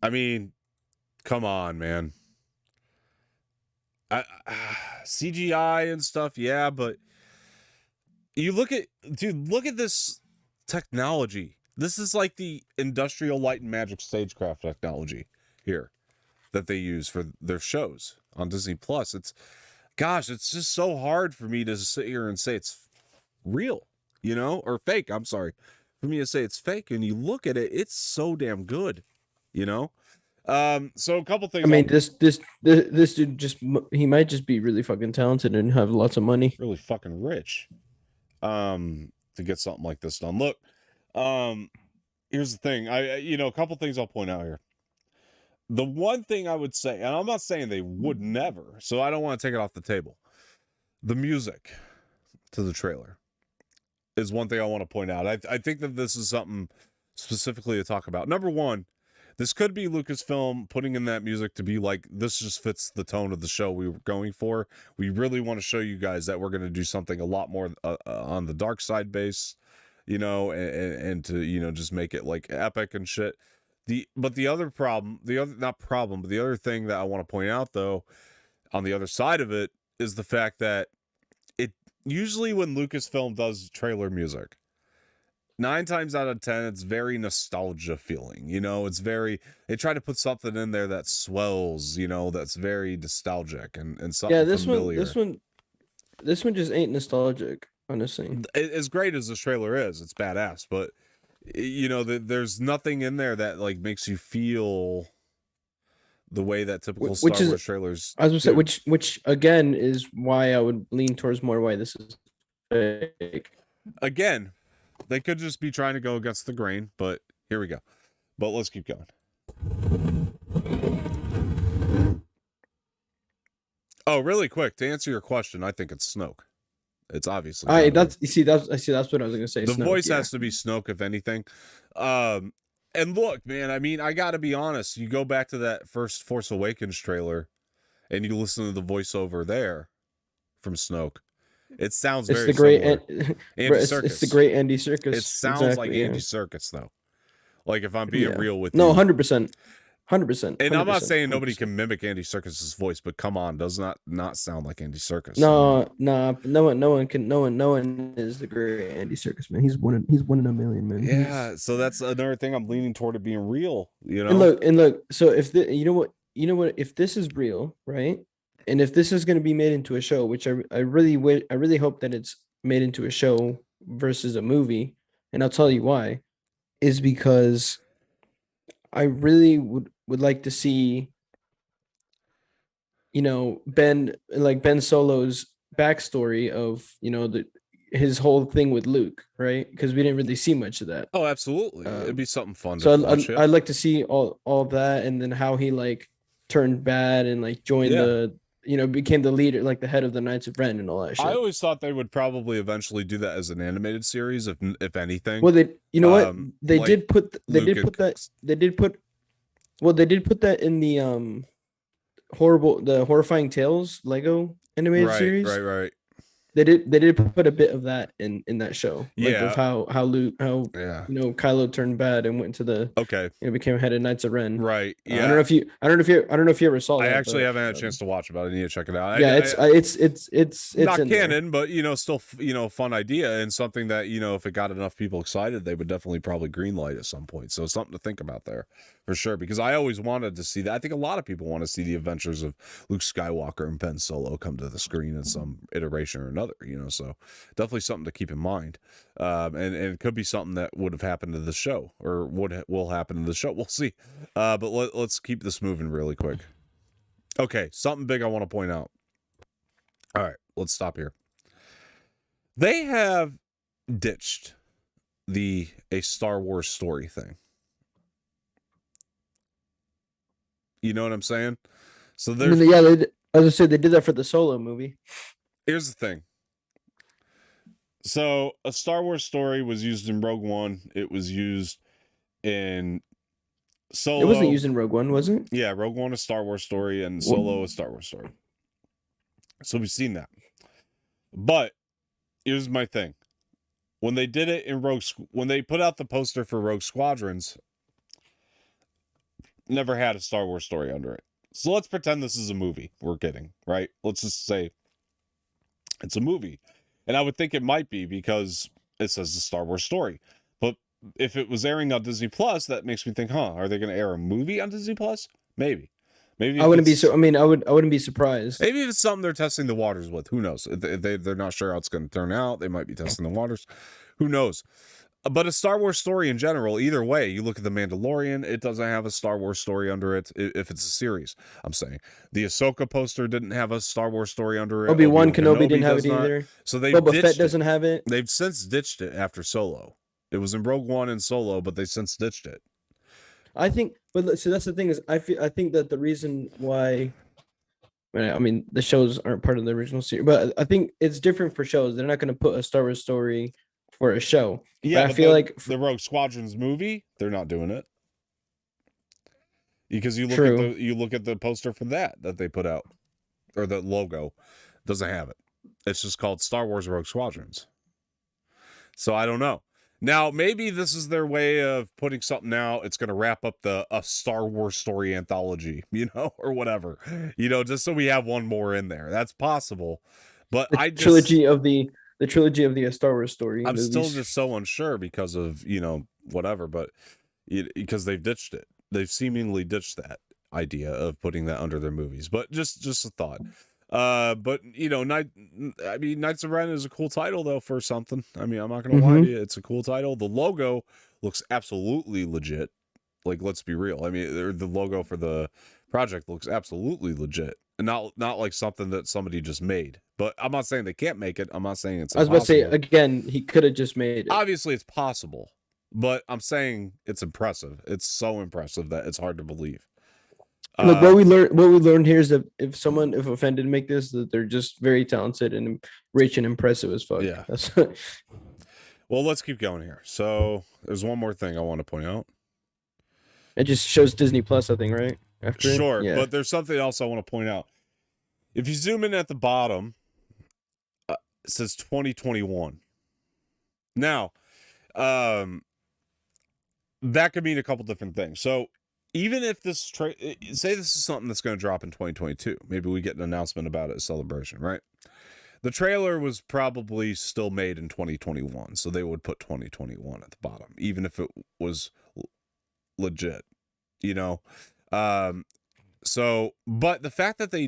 I mean, come on, man. CGI and stuff, yeah, but you look at this technology. This is like the Industrial Light and Magic stagecraft technology here that they use for their shows on Disney Plus. It's just so hard for me to sit here and say it's real, you know, or fake. I'm sorry, for me to say it's fake. And you look at it, it's so damn good, you know. So a couple things. I mean, this dude he might just be really fucking talented and have lots of money. Really fucking rich, to get something like this done. Look, here's the thing. A couple things I'll point out here. The one thing I would say, and I'm not saying they would never, so I don't want to take it off the table. The music to the trailer is one thing I want to point out. I think that this is something specifically to talk about. Number one, this could be Lucasfilm putting in that music to be like, this just fits the tone of the show we were going for. We really want to show you guys that we're going to do something a lot more on the dark side base, you know, and to, you know, just make it like epic and shit. The other thing that I want to point out, though, on the other side of it, is the fact that it usually when Lucasfilm does trailer music, 9 times out of 10, it's very nostalgia feeling, you know. They try to put something in there that swells, you know, that's very nostalgic and something familiar. This one just ain't nostalgic, honestly. As great as this trailer is, it's badass, but you know, there's nothing in there that like makes you feel the way that typical Star Wars trailers. I was gonna say, which again is why I would lean towards more why this is fake. Again, they could just be trying to go against the grain, but here we go. But let's keep going. Oh, really quick to answer your question, I think it's Snoke. It's obviously that's what I was gonna say. The voice has to be Snoke, if anything. And look, man, I mean, I gotta be honest. You go back to that first Force Awakens trailer, and you listen to the voiceover there from Snoke. It sounds very similar. It's the great Andy Serkis. It sounds like Andy Serkis, though. Like if I'm being real with you. No, 100%. 100%. And I'm not saying nobody can mimic Andy Serkis's voice, but come on, does not sound like Andy Serkis. No one is the great Andy Serkis, man. He's one in a million, man. Yeah, so that's another thing I'm leaning toward it being real, you know. And look. So if you know what, if this is real, right? And if this is going to be made into a show, which I really hope that it's made into a show versus a movie, and I'll tell you why, is because I really would like to see Ben Solo's backstory of his whole thing with Luke, right? Because we didn't really see much of that. Oh, absolutely. It'd be something fun to So watch. I'd like to see all that, and then how he like turned bad and like joined became the leader, like the head of the Knights of Ren and all that shit. I always thought they would probably eventually do that as an animated series, if anything. Well, they like did put they did put that in the horrifying tales Lego animated series. Right. They did put a bit of that in that show. Like Yeah. of how Luke, Kylo turned bad and went to the became head of Knights of Ren. Right. Yeah. I don't know if you ever saw I that. actually haven't had a chance to watch it, but I need to check it out. Yeah, it's not in canon, but still fun idea, and something that if it got enough people excited, they would definitely probably greenlight at some point. So something to think about there for sure, because I always wanted to see that. I think a lot of people want to see the adventures of Luke Skywalker and Ben Solo come to the screen in some iteration or another. So definitely something to keep in mind, and it could be something that would have happened to the show, or will happen to the show. We'll see. But let's keep this moving really quick. Okay, something big I want to point out. All right, let's stop here. They have ditched a Star Wars story thing. You know what I'm saying? So I mean, as I said, they did that for the Solo movie. Here's the thing. So a Star Wars story was used in Rogue One. It was used in Solo. It wasn't used in Rogue One, was it? Yeah, Rogue One, a Star Wars story, and Solo, a Star Wars story. So we've seen that. But here's my thing. When they did it in when they put out the poster for Rogue Squadrons, never had a Star Wars story under it. So let's pretend this is a movie we're getting, right? Let's just say it's a movie. And I would think it might be because it says the Star Wars story. But if it was airing on Disney Plus, that makes me think, are they going to air a movie on Disney Plus? Maybe. I wouldn't be I wouldn't be surprised. Maybe if it's something they're testing the waters with. Who knows? They're not sure how it's going to turn out. They might be testing the waters. Who knows? But a Star Wars story in general, either way, you look at The Mandalorian, it doesn't have a Star Wars story under it if it's a series, I'm saying. The Ahsoka poster didn't have a Star Wars story under it. Obi-Wan Kenobi didn't have it either. So they Boba Fett doesn't have it. They've since ditched it after Solo. It was in Rogue One and Solo, but they since ditched it. I think, but so that's the thing is, I think that the reason why, I mean, the shows aren't part of the original series, but I think it's different for shows. They're not going to put a Star Wars story for a show. Yeah, but I feel like the Rogue Squadrons movie, they're not doing it because you look at the poster for that they put out, or the logo doesn't have it. It's just called Star Wars Rogue Squadrons. So I don't know. Now maybe this is their way of putting something out. It's going to wrap up a Star Wars story anthology, or whatever, just so we have one more in there. That's possible, but the trilogy of the Star Wars story. I'm still just so unsure because of whatever, but because they've ditched it. They've seemingly ditched that idea of putting that under their movies. But just a thought. But Knights of Ren is a cool title though for something. I mean, I'm not gonna lie to you, it's a cool title. The logo looks absolutely legit. Like, let's be real. I mean, the logo for the project looks absolutely legit, and not like something that somebody just made. But I'm not saying they can't make it. I'm not saying it's impossible. I was about to say, again, he could have just made it. Obviously, it's possible, but I'm saying it's impressive. It's so impressive that it's hard to believe. Look, what we learned here is that if a fan didn't make this, that they're just very talented and rich and impressive as fuck. Yeah. Well, let's keep going here. So there's one more thing I want to point out. It just shows Disney Plus, I think, right? Sure, yeah. But there's something else I want to point out. If you zoom in at the bottom, it says 2021. Now, that could mean a couple different things. So even if this say this is something that's going to drop in 2022, maybe we get an announcement about it at Celebration, right? The trailer was probably still made in 2021, so they would put 2021 at the bottom, even if it was legit, So, but the fact that they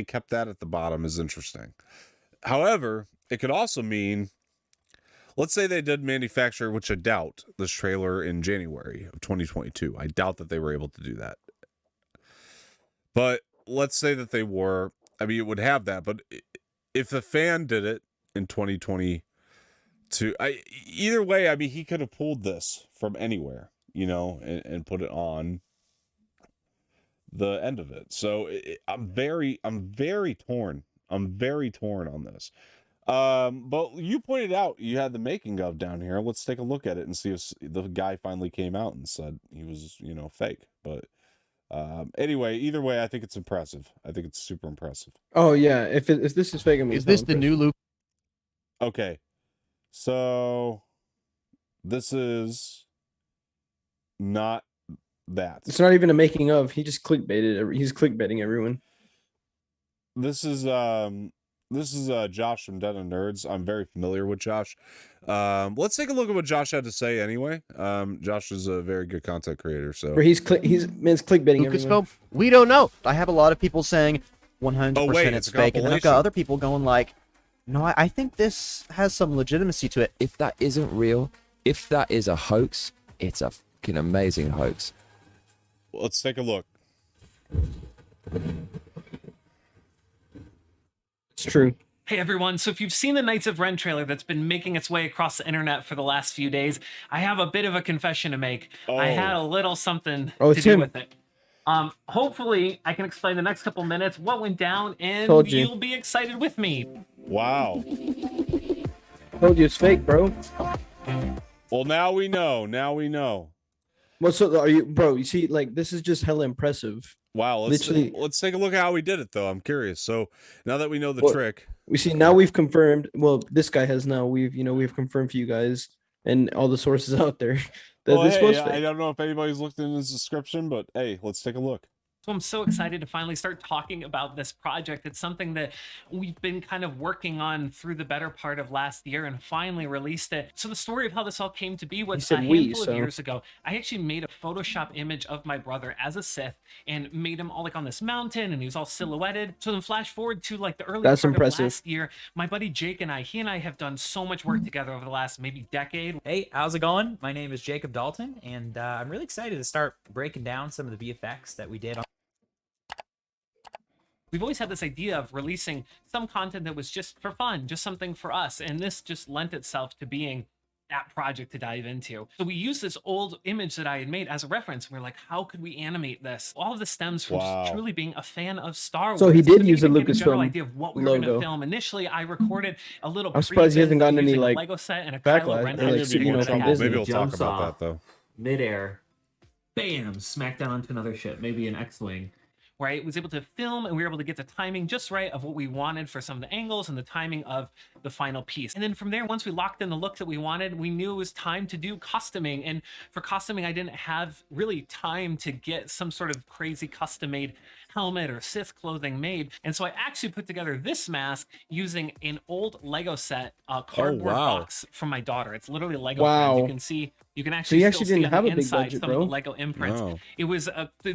kept that at the bottom is interesting. However, it could also mean, let's say they did manufacture, which I doubt, this trailer in January of 2022. I doubt that they were able to do that. But let's say that they were. I mean, it would have that, but if the fan did it in 2022, either way, I mean, he could have pulled this from anywhere, and put it on the end of it. So I'm very torn. I'm very torn on this. But you pointed out you had the making of down here. Let's take a look at it and see if the guy finally came out and said he was, fake. But anyway, either way, I think it's impressive. I think it's super impressive. Oh yeah, if this is fake, Is this the new Luke? Okay, so this is not that. It's not even a making of. He just clickbaited. He's clickbaiting everyone. This is Josh from Den of Nerds. I'm very familiar with Josh. Let's take a look at what Josh had to say anyway. Josh is a very good content creator. So Or he's clickbaiting everyone. Lucasfilm, we don't know. I have a lot of people saying 100% Oh, wait, it's it's a fake, and then I've compilation. got other people going like, no, I think this has some legitimacy to it. If that isn't real, if that is a hoax, it's a fucking amazing hoax. let's take a look. It's true. Hey everyone, so if you've seen the Knights of Ren trailer that's been making its way across the internet for the last few days, I have a bit of a confession to make. I had a little something to it's do him. with it. Hopefully I can explain the next couple minutes what went down, and Told you. you'll be excited with me. Wow. Told you it's fake, bro. Well, now we know. Now we know. Well, so are you, bro? You see, like, this is just hella impressive. Wow. Literally- Let's take a look at how we did it, though. I'm curious. So now that we know the Well, trick. We see now we've confirmed. Well, this guy has now. We've confirmed for you guys and all the sources out there that Well, this hey, was I fake. don't know if anybody's looked in his description, but hey, let's take a look. So I'm so excited to finally start talking about this project. It's something that we've been kind of working on through the better part of last year and finally released it. So the story of how this all came to be was a said handful so. of years ago. I actually made a Photoshop image of my brother as a Sith and made him all like on this mountain, and he was all silhouetted. So then flash forward to like the early That's part impressive. of last year, my buddy Jake and he and I have done so much work together over the last maybe decade. Hey, how's it going? My name is Jacob Dalton, and I'm really excited to start breaking down some of the VFX that we did on. We've always had this idea of releasing some content that was just for fun, just something for us. And this just lent itself to being that project to dive into. So we used this old image that I had made as a reference. And we're like, how could we animate this? All of this stems from Wow. just truly being a fan of Star Wars. So he did To use a even get general Lucasfilm idea of what we were going logo. to film. Initially, I recorded a little I'm surprised he hasn't gotten any, using a like, Lego set and a backlash, Kylo Ren or, like, action you know, that I from had. Disney. Maybe we'll talk Jumps about off. that, though. Midair, bam, smack down onto another ship, maybe an X-Wing. Right, was able to film and we were able to get the timing just right of what we wanted for some of the angles and the timing of the final piece. And then from there, once we locked in the look that we wanted, we knew it was time to do costuming. And for costuming, I didn't have really time to get some sort of crazy custom made helmet or Sith clothing made. And so I actually put together this mask using an old Lego set, cardboard wow. box from my daughter. It's literally Lego. Wow. Friends. You can see, you can actually, you still actually see didn't on have the a big inside budget, some bro. of the Lego imprints. Wow. It was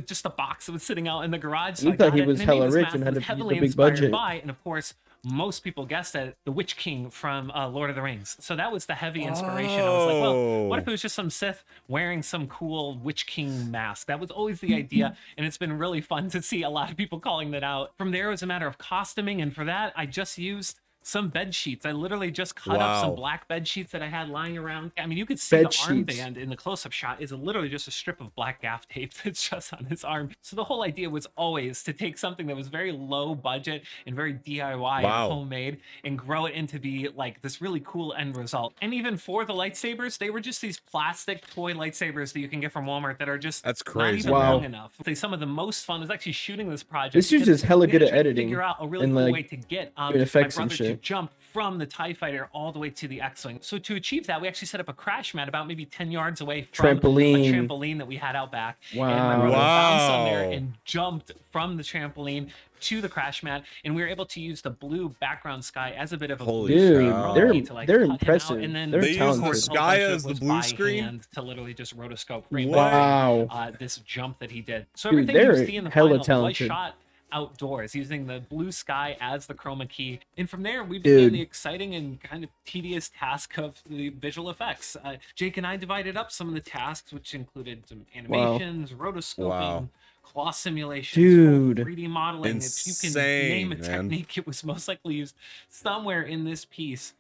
just a box that was sitting out in the garage. You I thought got he it, was and I made hella this rich mask and that had was a heavily big inspired budget. by, and of course, most people guessed it, the Witch King from Lord of the Rings. So that was the heavy inspiration. I was like, well, what if it was just some Sith wearing some cool Witch King mask? That was always the idea, and it's been really fun to see a lot of people calling that out. From there, it was a matter of costuming, and for that, I just used some bed sheets. I literally just cut up some Wow. black bed sheets that I had lying around. I mean, you could see Bed the sheets. armband in the close-up shot is literally just a strip of black gaff tape that's just on his arm. So the whole idea was always to take something that was very low budget and very DIY Wow. and homemade and grow it into be like this really cool end result. And even for the lightsabers, they were just these plastic toy lightsabers that you can get from Walmart that are just That's not crazy. even Wow. long enough. I'd say some of the most fun was actually shooting this project. This dude's because just hella we good had at to editing Figure out a really and, cool like, way to get doing my effects and brother to shit. jump from the TIE fighter all the way to the X-Wing. So to achieve that, we actually set up a crash mat about maybe 10 yards away from Trampoline. a trampoline that we had out back. And my Wow. brother bounced on there Wow. and jumped from the trampoline to the crash mat, and we were able to use the blue background sky as a bit of a Holy blue Dude, cow. they're to, like, they're cut him out, impressive. and then They're They use the talented. sky a bunch of as the was blue by screen? hand to literally just rotoscope frame What? Wow. this jump that he did. So Dude, everything you they're see in the hella final was talented. shot outdoors using the blue sky as the chroma key, and from there we Dude. began the exciting and kind of tedious task of the visual effects. Jake and I divided up some of the tasks, which included some animations, rotoscoping, Wow. claw simulations, full Dude. 3D modeling. If you can name a technique, it was most likely used somewhere in this piece.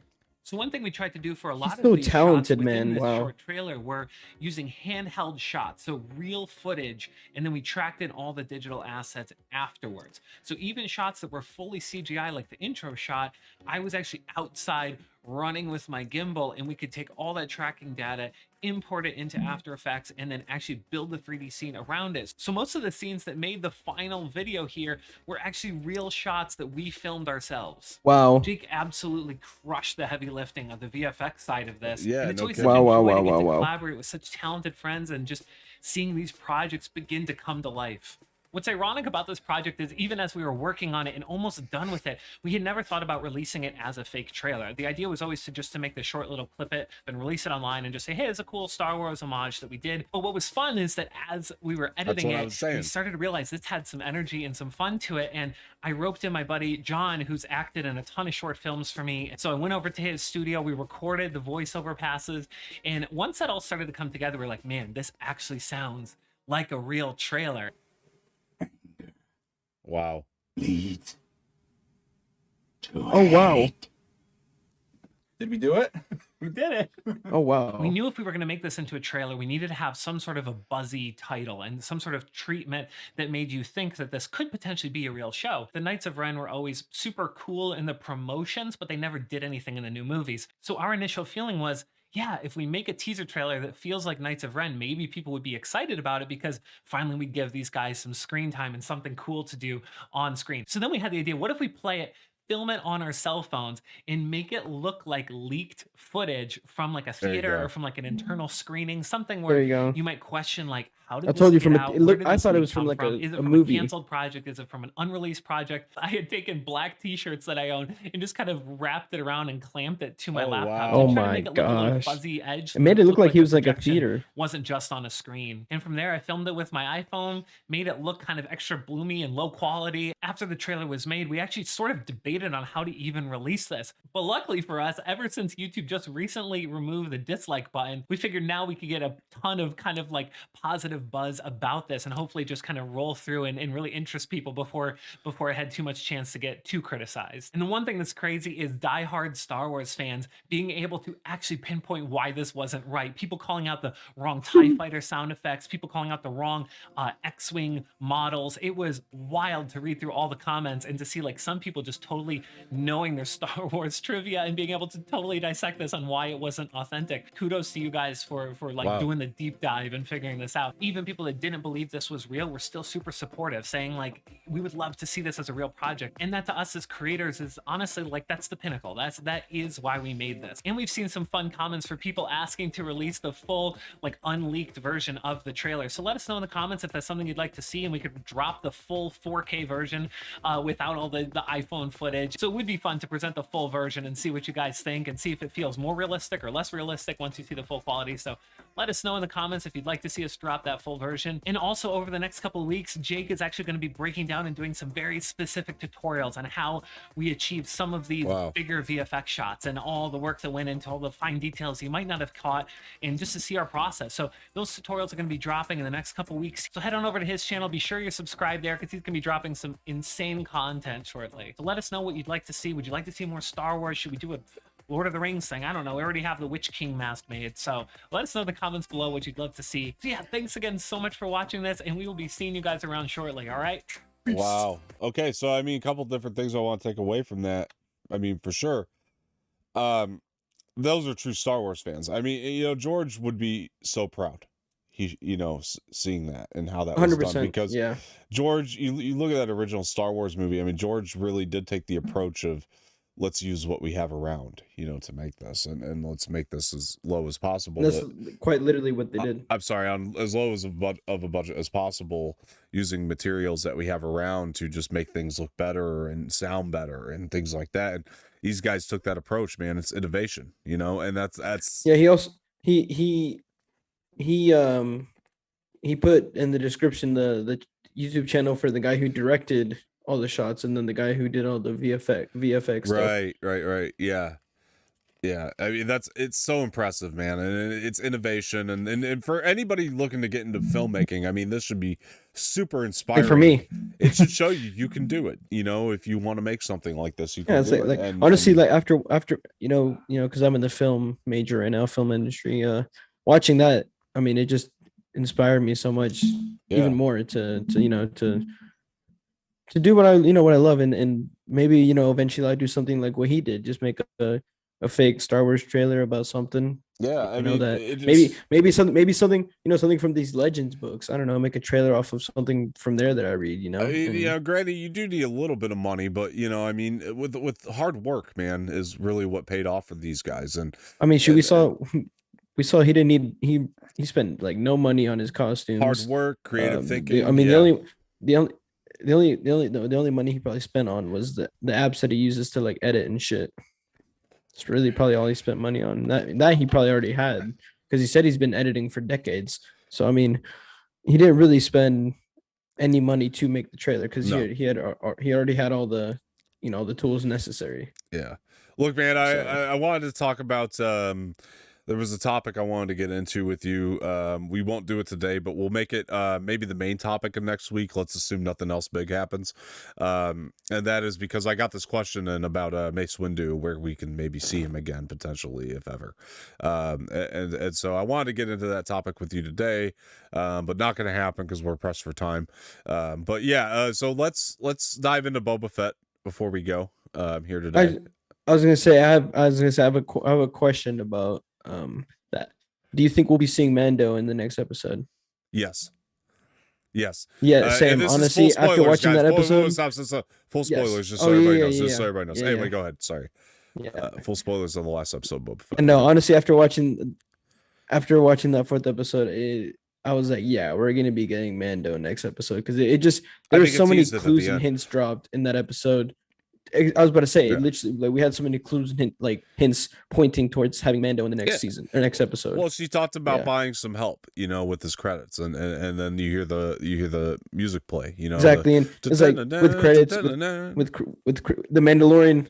So one thing we tried to do for a lot of so these talented, shots within man. this Wow. short trailer were using handheld shots, so real footage, and then we tracked in all the digital assets afterwards. So even shots that were fully CGI, like the intro shot, I was actually outside running with my gimbal, and we could take all that tracking data, import it into After Effects, and then actually build the 3D scene around it. So most of the scenes that made the final video here were actually real shots that we filmed ourselves. Wow. Jake absolutely crushed the heavy lifting of the VFX side of this. Yeah, and it's no always kidding. such a Wow, joy wow, to get wow, to wow. collaborate with such talented friends and just seeing these projects begin to come to life. What's ironic about this project is even as we were working on it and almost done with it, we had never thought about releasing it as a fake trailer. The idea was always to make the short little clip it, then release it online and just say, hey, it's a cool Star Wars homage that we did. But what was fun is that as we were editing what I it, was saying. we started to realize this had some energy and some fun to it. And I roped in my buddy John, who's acted in a ton of short films for me. So I went over to his studio, we recorded the voiceover passes. And once that all started to come together, we're like, man, this actually sounds like a real trailer. Wow. Oh, wow. Did we do it? We did it. Oh, wow. We knew if we were going to make this into a trailer, we needed to have some sort of a buzzy title and some sort of treatment that made you think that this could potentially be a real show. The Knights of Ren were always super cool in the promotions, but they never did anything in the new movies. So our initial feeling was, yeah, if we make a teaser trailer that feels like Knights of Ren, maybe people would be excited about it because finally we'd give these guys some screen time and something cool to do on screen. So then we had the idea, what if we play it, film it on our cell phones and make it look like leaked footage from like a There you theater go. or from like an internal screening, something There where you go. you might question like, how did I this told you get from out? it Where looked. did I this thought it leak was from come like Is it a from movie. a canceled project? Is it from an unreleased project? I had taken black t-shirts that I own and just kind of wrapped it around and clamped it to my Oh, laptop. wow. to Oh try to my make it look a little gosh. fuzzy edge. It made it look like he the was like a projection theater. wasn't just on a screen. And from there, I filmed it with my iPhone, made it look kind of extra bloomy and low quality. After the trailer was made, we actually sort of debated on how to even release this. But luckily for us, ever since YouTube just recently removed the dislike button, we figured now we could get a ton of kind of like positive buzz about this and hopefully just kind of roll through and really interest people before it had too much chance to get too criticized. And the one thing that's crazy is diehard Star Wars fans being able to actually pinpoint why this wasn't right. People calling out the wrong TIE fighter sound effects, people calling out the wrong X-Wing models. It was wild to read through all the comments and to see like some people just totally knowing their Star Wars trivia and being able to totally dissect this on why it wasn't authentic. Kudos to you guys for like Wow. doing the deep dive and figuring this out. Even people that didn't believe this was real were still super supportive, saying like, we would love to see this as a real project. And that to us as creators is honestly like, that's the pinnacle. That is why we made this. And we've seen some fun comments for people asking to release the full like unleaked version of the trailer. So let us know in the comments if that's something you'd like to see and we could drop the full 4K version without all the iPhone footage. So it would be fun to present the full version and see what you guys think and see if it feels more realistic or less realistic once you see the full quality. So let us know in the comments if you'd like to see us drop that full version. And also over the next couple of weeks, Jake is actually going to be breaking down and doing some very specific tutorials on how we achieve some of these Wow. bigger VFX shots and all the work that went into all the fine details you might not have caught and just to see our process. So those tutorials are going to be dropping in the next couple of weeks. So head on over to his channel. Be sure you're subscribed there because he's going to be dropping some insane content shortly. So let us know what you'd like to see. Would you like to see more Star Wars? Should we do a Lord of the Rings thing? I don't know. We already have the Witch King mask made. So let us know in the comments below what you'd love to see. So yeah, thanks again so much for watching this and we will be seeing you guys around shortly. All right. Peace. Wow. Okay, so I mean, a couple different things I want to take away from that. I mean, for sure. Those are true Star Wars fans. I mean, you know, George would be so proud. He, you know, seeing that and how that was 100%. done because Yeah. George, you look at that original Star Wars movie. I mean, George really did take the approach of let's use what we have around, you know, to make this and let's make this as low as possible. That's quite literally what they did. I'm sorry, on as low as of a budget as possible, using materials that we have around to just make things look better and sound better and things like that. And these guys took that approach, man. It's innovation, you know, and that's Yeah, he also he put in the description the YouTube channel for the guy who directed all the shots and then the guy who did all the VFX stuff. right. Yeah. Yeah, I mean it's so impressive, man, and it's innovation, and for anybody looking to get into filmmaking, I mean, this should be super inspiring. Like for me, it should show you can do it. You know, if you want to make something like this, you can yeah, it's do like, it. And honestly, like after because I'm in the film major right now, film industry. Watching that, I mean, it just inspired me so much, even more to do what I love, and maybe eventually I do something like what he did, just make a fake Star Wars trailer about something. yeah, I know mean, that it just, maybe something something from these Legends books. I don't know, make a trailer off of something from there that I read. I mean, granted, you do need a little bit of money, but I mean, with hard work, man, is really what paid off for these guys. And I mean, we saw he didn't need he spent like no money on his costumes. hard work, creative thinking. I mean, the only money he probably spent on was the apps that he uses to like edit and shit. It's really probably all he spent money on. That he probably already had, because he said he's been editing for decades. So I mean, he didn't really spend any money to make the trailer, because he already had all the the tools necessary. Yeah. Look, man, I wanted to talk about there was a topic I wanted to get into with you. We won't do it today, but we'll make it maybe the main topic of next week. Let's assume nothing else big happens. And that is because I got this question in about Mace Windu, where we can maybe see him again, potentially, if ever. And so I wanted to get into that topic with you today, but not going to happen because we're pressed for time. But yeah, so let's dive into Boba Fett before we go here today. I was gonna say I have a question about that. Do you think we'll be seeing Mando in the next episode? Yes. Yeah, and same. this is Honestly, full after spoilers, watching guys. that episode, Full spoilers, just so Oh, everybody yeah, knows. yeah, Just so everybody knows. yeah, Anyway, yeah. go ahead. Sorry. Full spoilers on the last episode, Boba Fett. And no, honestly, after watching that fourth episode, I was like, yeah, we're gonna be getting Mando next episode, because there were so many clues and hints dropped in that episode. I was about to say, literally, like, we had so many clues and hints pointing towards having Mando in the next season or next episode. Well, she talked about buying some help, with his credits, and then you hear the music play, exactly, and it's like with credits with the Mandalorian,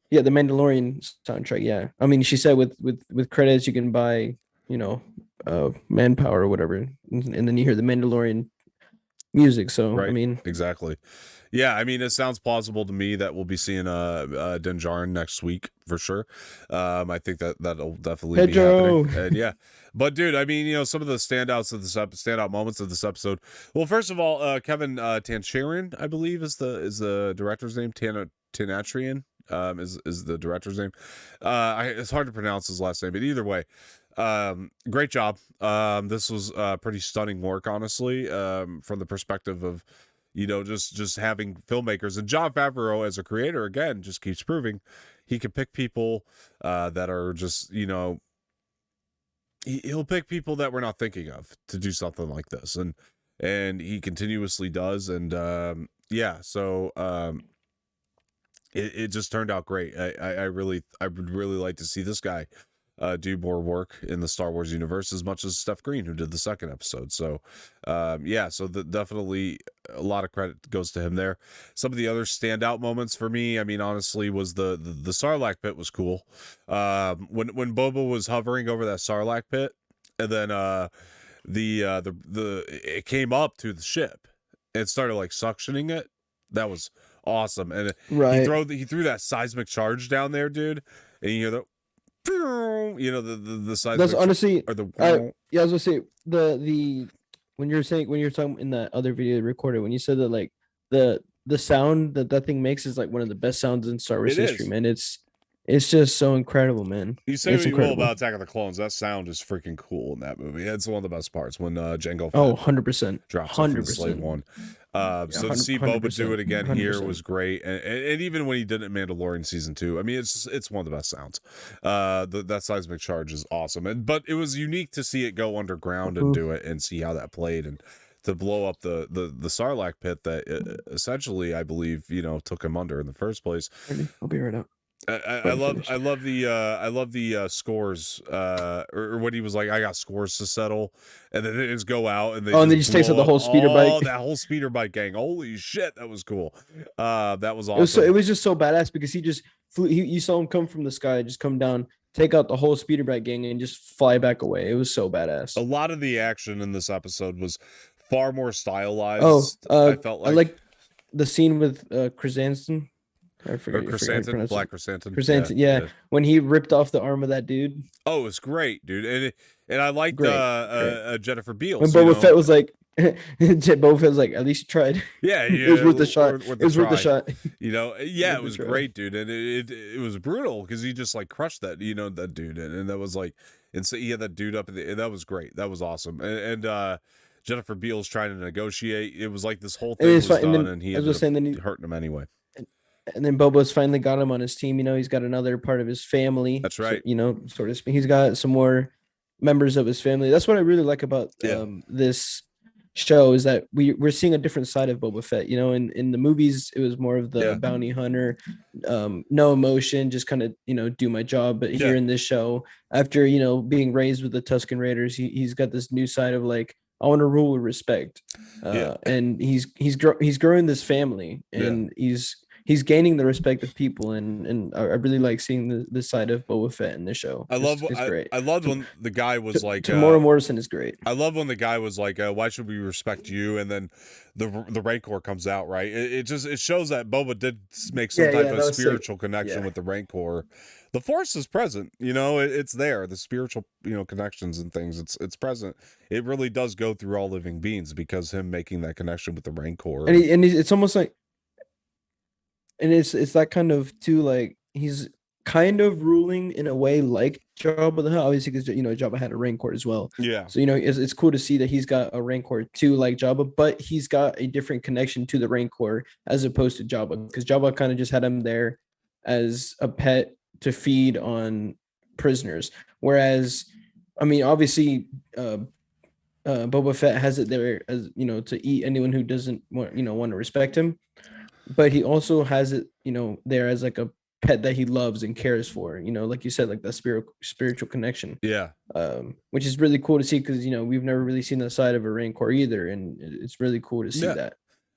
the Mandalorian soundtrack. Yeah, I mean, she said with credits you can buy manpower or whatever, and then you hear the Mandalorian music. So right. I mean, exactly. Yeah, I mean, it sounds plausible to me that we'll be seeing Din Djarin next week for sure. I think that'll definitely be happening. And yeah, but dude, I mean, some of the standout moments of this episode. Well, first of all, Kevin Tancharian, I believe, is the director's name. Tanatrian is the director's name. It's hard to pronounce his last name, but either way, great job. This was pretty stunning work, honestly, from the perspective of just having filmmakers. And Jon Favreau, as a creator, again, just keeps proving he can pick people that are just, he'll pick people that we're not thinking of to do something like this, and he continuously does. And so it just turned out great. I would really like to see this guy do more work in the Star Wars universe, as much as Steph Green, who did the second episode. So definitely a lot of credit goes to him there. Some of the other standout moments for me, I mean, honestly, was the Sarlacc pit was cool. When Boba was hovering over that Sarlacc pit, and then it came up to the ship and started like suctioning it. That was awesome. And he threw that seismic charge down there, dude, and you hear the seismic. That's honestly, I was gonna say when you're talking in that other video recorded, when you said that, like, the sound that thing makes is like one of the best sounds in Star Wars history, man. It's just so incredible, man. You say what you will about Attack of the Clones, that sound is freaking cool in that movie. It's one of the best parts when Jango Fett 100% drops off the Slave One. So to see Boba do it again 100%. Here was great, and even when he did it in Mandalorian season 2, I mean, it's one of the best sounds. That seismic charge is awesome, but it was unique to see it go underground and do it and see how that played, and to blow up the Sarlacc pit that essentially, I believe, took him under in the first place. I'll be right up. I love the scores, or what he was like, I got scores to settle, and then they just go out and then he just takes out the whole speeder bike. That whole speeder bike gang. Holy shit, that was cool. That was awesome. It was just so badass, because he just flew. You saw him come from the sky, just come down take out the whole speeder bike gang and just fly back away. It was so badass. A lot of the action in this episode was far more stylized. Oh, I felt like I like the scene with Chrysanthemum. I forget. Black Chrysanthemum. Chrysanthemum, yeah. When he ripped off the arm of that dude. Oh, it's great, dude. And I liked Great. Jennifer Beals. When Boba Fett was like, Boba Fett was like, at least you tried. Yeah, it was worth the shot. It was worth the shot. You know, yeah, it was great, dude. And it was brutal because he just like crushed that, that dude. And that was like, and so he had that dude up, and that was great. That was awesome. And Jennifer Beals trying to negotiate. It was like this whole thing was done, and he ended up hurting him anyway. And then Boba's finally got him on his team. He's got another part of his family. That's right. Sort of speak. He's got some more members of his family. That's what I really like about this show, is that we're seeing a different side of Boba Fett. In the movies, it was more of the bounty hunter, no emotion, just kind of, do my job. But here in this show, after, being raised with the Tusken Raiders, he's got this new side of like, I want to rule with respect. And he's growing this family, and he's gaining the respect of people, and I really like seeing this side of Boba Fett in the show. It's great. I loved when the guy was like, Tamora Morrison is great. I love when the guy was like, why should we respect you? And then the Rancor comes out, right? It shows that Boba did make some type of spiritual connection with the Rancor. The Force is present, it's there. The spiritual, connections and things, it's present. It really does go through all living beings because him making that connection with the Rancor. And it's almost like, and it's that kind of too, like he's kind of ruling in a way like Jabba the Hutt, obviously, because Jabba had a Rancor as well. Yeah. So it's cool to see that he's got a Rancor too, like Jabba, but he's got a different connection to the Rancor as opposed to Jabba, because Jabba kind of just had him there as a pet to feed on prisoners, whereas obviously Boba Fett has it there as to eat anyone who doesn't want to respect him, but he also has it there as like a pet that he loves and cares for, like you said, like that spiritual connection. Which is really cool to see, because we've never really seen that side of a Rancor either, and it's really cool to see that.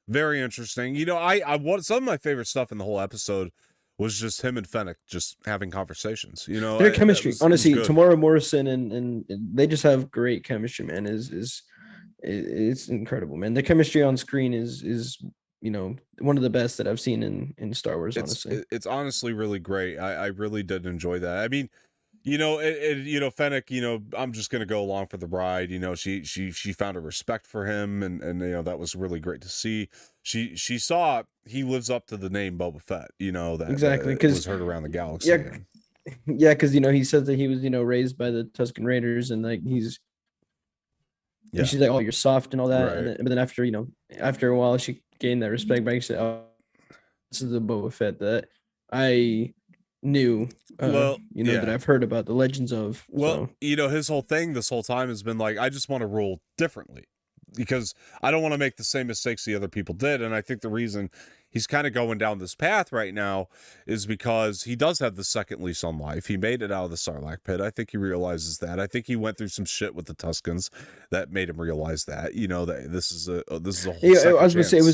Very interesting. I want some of my favorite stuff in the whole episode was just him and Fennec just having conversations. Their chemistry, honestly, Tamora Morrison and they just have great chemistry, man. It's incredible, man. The chemistry on screen is one of the best that I've seen in Star Wars. Honestly, it's honestly really great. I really did enjoy that. I mean, Fennec, I'm just gonna go along for the ride. She found a respect for him, and that was really great to see. She saw he lives up to the name Boba Fett. That exactly, because was heard around the galaxy. Yeah, because he says that he was raised by the Tusken Raiders, and like she's like, oh, you're soft and all that, right. But then after a while she gained that respect back. She said, oh, this is the Boba Fett that I knew, that I've heard about the legends of. His whole thing this whole time has been like, I just want to rule differently because I don't want to make the same mistakes the other people did. And I think the reason he's kind of going down this path right now is because he does have the second lease on life. He made it out of the Sarlacc pit. I think he realizes that. I think he went through some shit with the Tuskens that made him realize that, that this is a whole I was gonna say it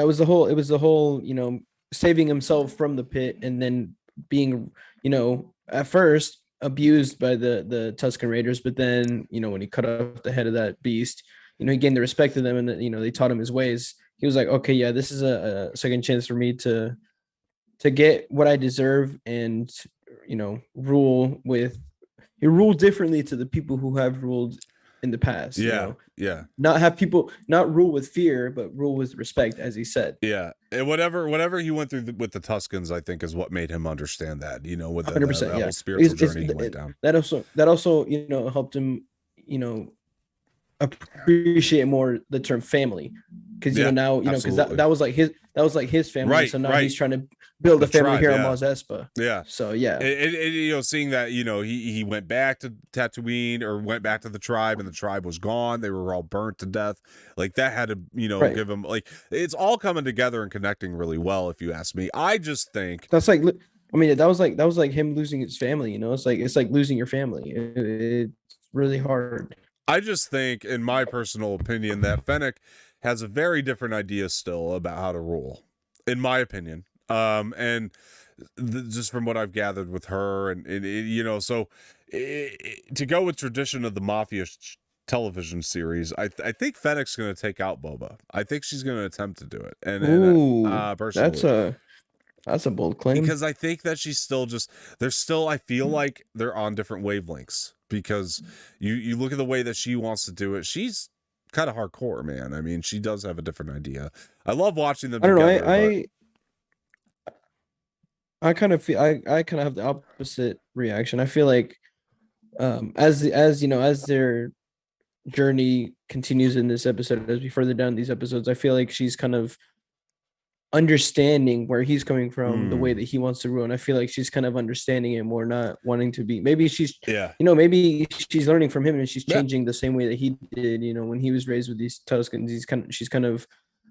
was the whole saving himself from the pit, and then being at first abused by the Tusken Raiders, but then when he cut off the head of that beast, he gained the respect of them, and they taught him his ways. He was like, okay, yeah, this is a second chance for me to get what I deserve, and rule differently to the people who have ruled in the past. Not rule with fear, but rule with respect, as he said. And whatever he went through with the Tuskens, I think is what made him understand that, with the 100%, whole spiritual journey he went down. That also helped him appreciate more the term family, because now because that was like his family, right? So now he's trying to build a family here on Mos Espa. So seeing that he went back to Tatooine, or went back to the tribe, and the tribe was gone. They were all burnt to death. Like that had to give him, like, it's all coming together and connecting really well, if you ask me. I just think that's like, that was like him losing his family. It's like losing your family. It's really hard. I just think, in my personal opinion, that Fennec has a very different idea still about how to rule, in my opinion. And just from what I've gathered with her, and you know, so to go with tradition of the Mafia television series, I think Fennec's going to take out Boba. I think she's going to attempt to do it, and personally, that's a bold claim. because I think that she's still I feel like they're on different wavelengths, because you look at the way that she wants to do it. She's kind of hardcore, man. I mean, she does have a different idea. I love watching them. I don't together, know. I kind of feel I kind of have the opposite reaction. I feel like as you know, as their journey continues in this episode, as we further down these episodes, I feel like she's kind of understanding where he's coming from, the way that he wants to rule. And I feel like she's kind of understanding it more, not wanting to be, maybe she's maybe she's learning from him and she's changing the same way that he did, you know, when he was raised with these Tuscans. She's kind of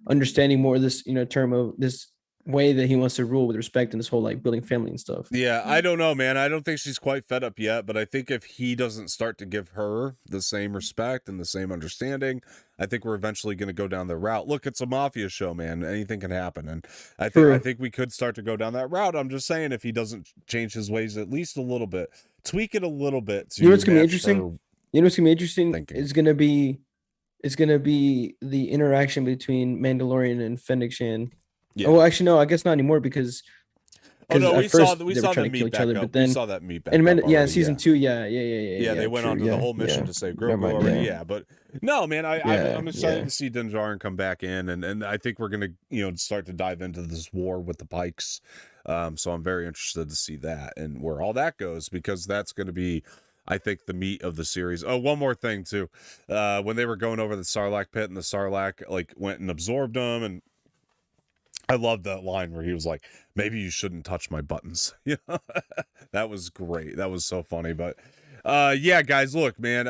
understanding more this, you know, term of this way that he wants to rule with respect and this whole like building family and stuff. Yeah, I don't know, man. I don't think she's quite fed up yet, but I think if he doesn't start to give her the same respect and the same understanding, I think we're eventually going to go down the route. Look, it's a Mafia show, man. Anything can happen, and I think we could start to go down that route. I'm just saying, if he doesn't change his ways at least a little bit, tweak it a little bit. You know what's gonna be interesting? It's gonna be the interaction between Mandalorian and Fennec Shan. Yeah. Oh, well, actually, no. I guess not anymore because. Oh no, we saw them meet back up. But then, we saw that meet back up. Season 2, yeah. They went on to the whole mission to save Grogu already. Yeah, but no, man, I'm excited to see Din Djarin come back in, and I think we're gonna start to dive into this war with the Pikes. So I'm very interested to see that and where all that goes, because that's going to be, I think, the meat of the series. Oh, one more thing too, when they were going over the Sarlacc pit and the Sarlacc like went and absorbed them, and I love that line where he was like, maybe you shouldn't touch my buttons. That was great. That was so funny. But yeah, guys, look, man,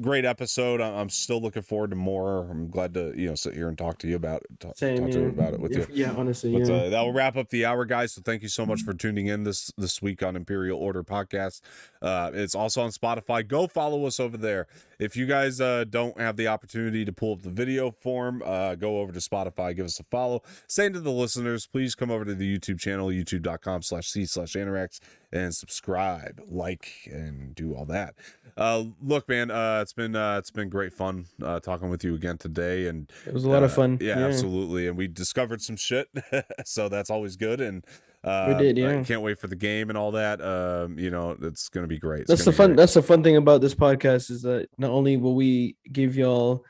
great episode. I'm still looking forward to more. I'm glad to, sit here and talk to you about it with you. Yeah, honestly. But that will wrap up the hour, guys. So thank you so much for tuning in this week on Imperial Order Podcast. It's also on Spotify. Go follow us over there. If you guys don't have the opportunity to pull up the video form, go over to Spotify, give us a follow. Saying to the listeners, please come over to the YouTube channel, youtube.com/c/Anorax, and subscribe, like, and do all that. Look, man, it's been great fun talking with you again today, and it was a lot of fun. Yeah, absolutely. And we discovered some shit, so that's always good. And we did, yeah. I can't wait for the game and all that. It's gonna be great. That's the fun thing about this podcast, is that not only will we give y'all,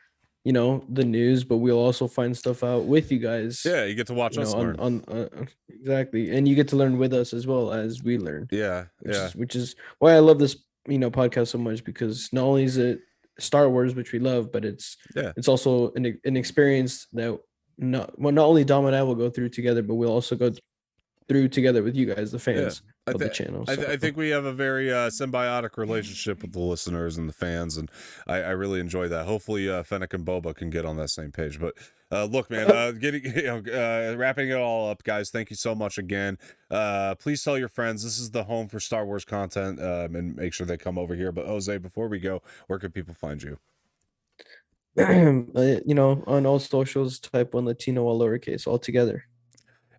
the news, but we'll also find stuff out with you guys. Yeah, you get to watch us learn. Exactly, and you get to learn with us as well as we learn. Yeah, which is why I love this podcast so much, because not only is it Star Wars, which we love, but it's also an experience that not only Dom and I will go through together, but we'll also go through together with you guys, the fans of the channel. So. I think we have a very symbiotic relationship with the listeners and the fans, and I really enjoy that. Hopefully Fennec and Boba can get on that same page. But look, man, wrapping it all up, guys, thank you so much again. Please tell your friends this is the home for Star Wars content, and make sure they come over here. But Jose, before we go, where can people find you? On all socials, type on Latino, all lowercase, all together.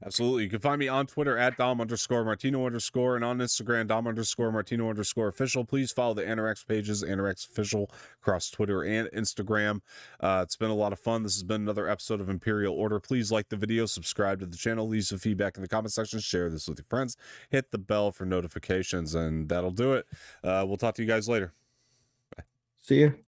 Absolutely. You can find me on Twitter at Dom_Martino_, and on Instagram, Dom_Martino_official. Please follow the Anorax pages, Anorax official, across Twitter and Instagram. It's been a lot of fun. This has been another episode of Imperial Order. Please like the video, subscribe to the channel, leave some feedback in the comment section, share this with your friends, hit the bell for notifications, and that'll do it. We'll talk to you guys later. Bye. See you.